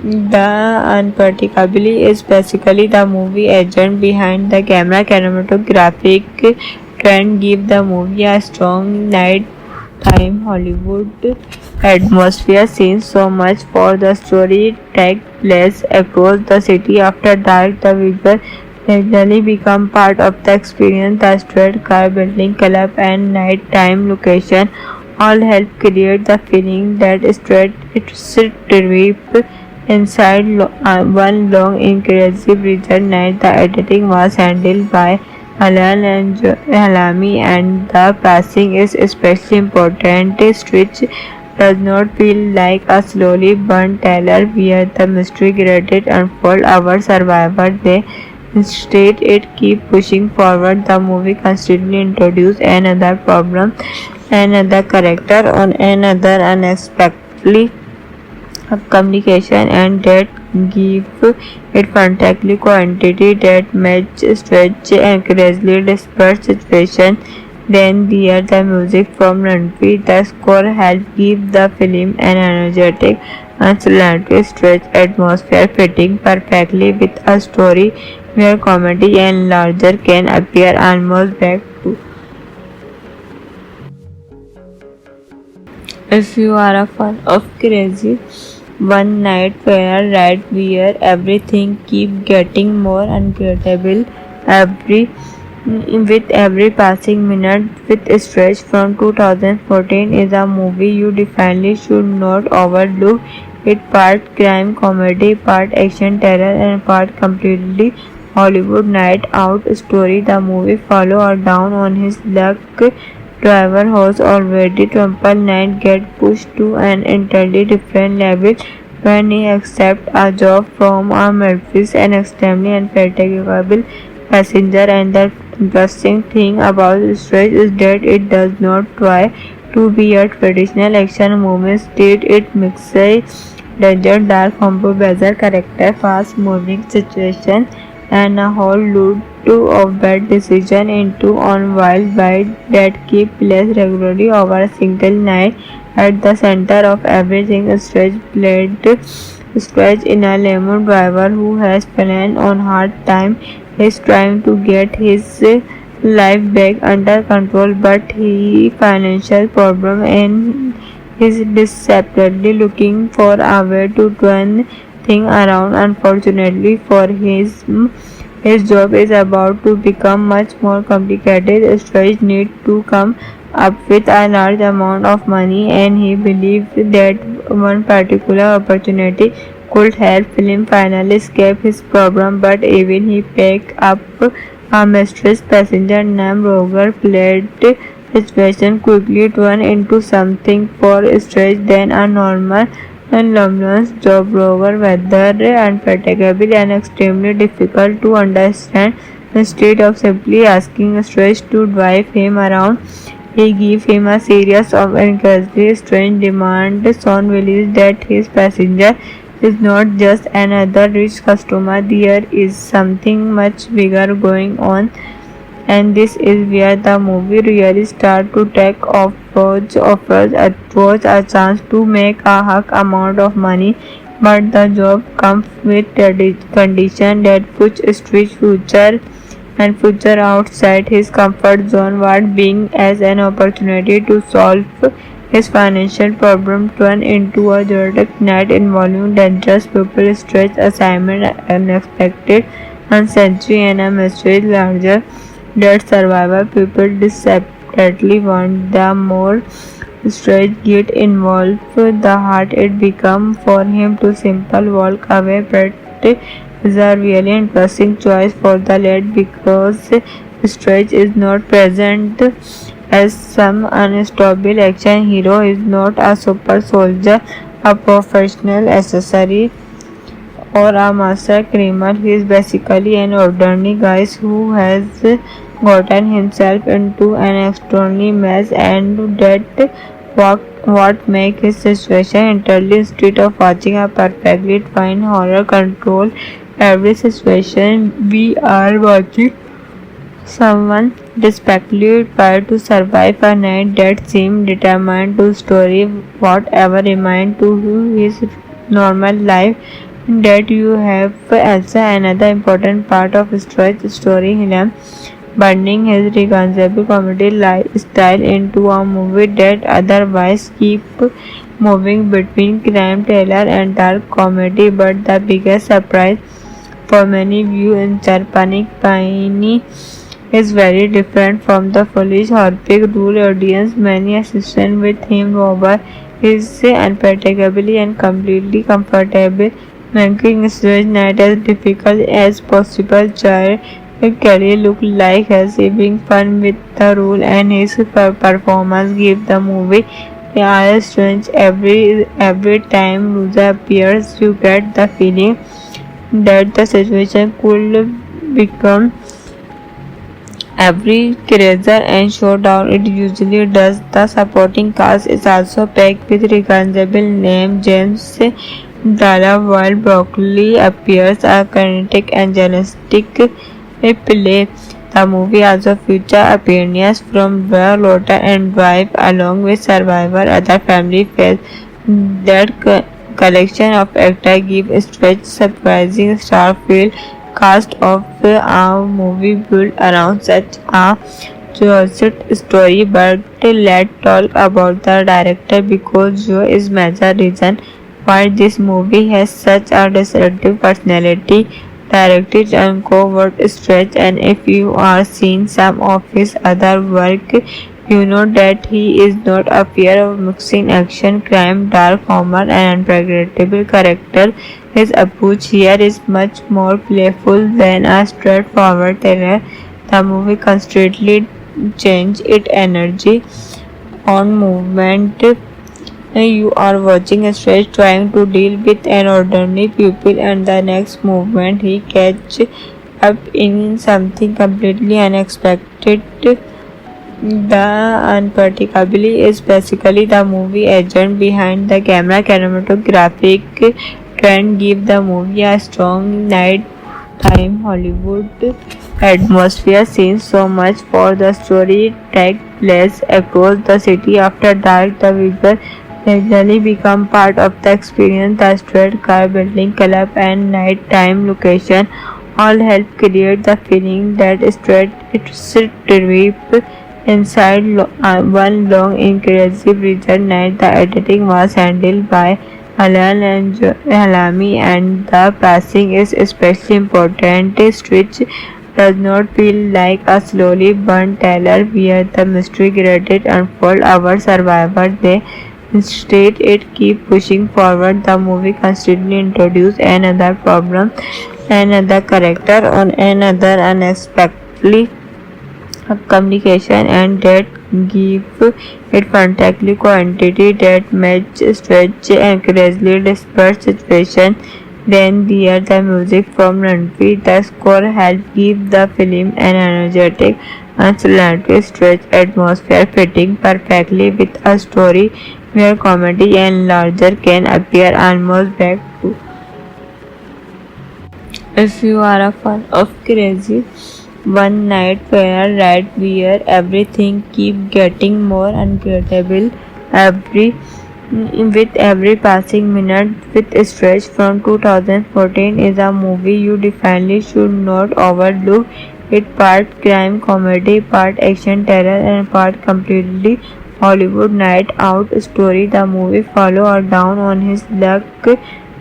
The Unpredictably is basically the movie agent behind the camera. Cinematographic trend give the movie a strong nighttime Hollywood atmosphere. Scenes so much for the story take place across the city after dark. The visual gradually become part of the experience. The street car building club and nighttime location all help create the feeling that it's a trip inside one long inclusive region night. The editing was handled by Halami and the passing is especially important. Stitch does not feel like a slowly burnt tale where the mystery gradually unfold our survivor. They instead it keep pushing forward. The movie constantly introduce another problem, another character, on another unexpectedly communication, and that give it fantastic quantity that match stretch and crazily dispersed situation. Then there the music from Ranveer. The score helped give the film an energetic and slightly stretch atmosphere, fitting perfectly with a story where comedy and larger can appear almost back to. If you are a fan of crazy one night fair ride where everything keep getting more unforgettable every with every passing minute. With Stretch from 2014 is a movie you definitely should not overlook. It part crime comedy, part action terror, and part completely Hollywood night out story. The movie follow a down on his luck driver who's already triple night get pushed to an entirely different level when he accepts a job from a Memphis and extremely unfathomable passenger. And the interesting thing about Stretch is that it does not try to be a traditional action movie. Instead, it mixes danger, dark combo, bizarre character, fast moving situation, and a whole load of bad decision into on wild ride that keep place regularly over a single night. At the center of everything, Stretch in a lemon driver who has planned on hard time. He's trying to get his life back under control, but he financial problem and is desperately looking for a way to turn things around. Unfortunately for his job is about to become much more complicated. Stretch needs to come up with a large amount of money, and he believes that one particular opportunity could help him finally escape his problem. But even he picked up a mysterious passenger named Roger, played situation quickly turned into something for Stretch than a normal and Lumley's job. Rover whether unfathomable and extremely difficult to understand. Instead of simply asking Stretch to drive him around, he gave him a series of incredibly strange demands. Soon realized that his passenger is not just another rich customer. There is something much bigger going on, and this is where the movie really starts to take off. Roach offers a chance to make a hug amount of money, but the job comes with the condition that puts Stretch's future outside his comfort zone. What being as an opportunity to solve his financial problem turned into a dramatic night involving dangerous people, Stretch assignment, unexpected uncertainty, and a mystery larger that survivor people desperately want. The more Stretch get involved, the harder it become for him to simply walk away. But is a really interesting choice for the lead because Stretch is not present as some unstoppable action hero. Is not a super soldier, a professional accessory, or a master criminal. He is basically an ordinary guy who has gotten himself into an extraordinary mess, and that what makes his situation entirely. Instead of watching a perfectly fine horror control every situation, we are watching someone desperately try to survive a night that seemed determined to story whatever remained to his normal life. that you have also another important part of Stroy's story, him blending his recognizable comedy style into a movie that otherwise keep moving between crime thriller and dark comedy. But the biggest surprise for many viewers in Charpanic Paini is very different from the foolish horrific rule audience. Many assistant with him over is unpredictably and completely comfortable, making stage night as difficult as possible. Child Kelly looked like he's having fun with the role, and his performance gave the movie a strange. Every time Ruza appears, you get the feeling that the situation could become every crazier and showdown it usually does. The supporting cast is also packed with recognizable names. James Dalla while Broccoli appears a kinetic and journalistic play. The movie also features appearances from Blair Lotta and wife along with survivor other family faces. That collection of actors give Stretch surprising star feel. Cast of a movie built around such a joyous story, but let's talk about the director because Joe is major reason why this movie has such a distinctive personality. Directed Uncovered Stretch, and if you are seen some of his other work, you know that he is not afraid of mixing action, crime, dark humor, and unpredictable character. His approach here is much more playful than a straightforward thriller. The movie constantly changes its energy on movement. You are watching a Stretch trying to deal with an ordinary pupil, and the next movement he catches up in something completely unexpected. The Unpredictably is basically the movie agent behind the camera. Cinematographic trend give the movie a strong nighttime Hollywood atmosphere. Scenes so much for the story take place across the city after dark. The visual gradually become part of the experience. The street car building club and nighttime location all help create the feeling that it's a trip inside one long inclusive region night. The editing was handled by Alan and Halami, and the passing is especially important. Stitch does not feel like a slowly burnt tale where the mystery gradually unfolds. Our survivor they instead it keep pushing forward. The movie constantly introduces another problem, another character, on another unexpectedly communication, and that give it fantastic quantity that match stretch and crazily dispersed situation. Then there the music from Ranveer. The score helped give the film an energetic and celebratory stretch atmosphere, fitting perfectly with a story where comedy and laughter can appear almost back to. If you are a fan of crazy one night fair ride where everything keep getting more unforgettable every with every passing minute. With Stretch from 2014 is a movie you definitely should not overlook. It part crime comedy, part action terror, and part completely Hollywood night out story. The movie follow or down on his luck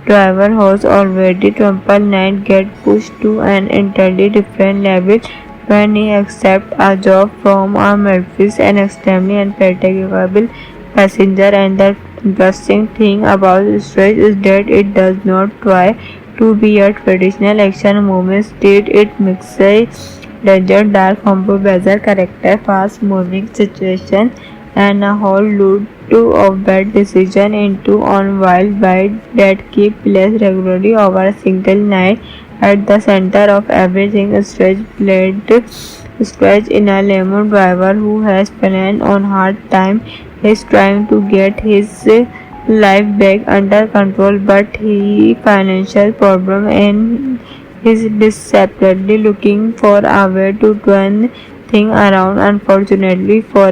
driver who's already triple night get pushed to an entirely different level when he accepts a job from a Memphis and extremely unpredictable passenger. And the interesting thing about Stretch is that it does not try to be a traditional action movie. Instead, it mixes danger, dark, combo, bizarre character, fast moving situation, and a whole load of bad decision into on wild ride that keep place regularly over a single night. At the center of everything, Stretch in a lemon driver who has been on hard time. He's trying to get his life back under control, but he financial problem and is desperately looking for a way to turn things around. Unfortunately for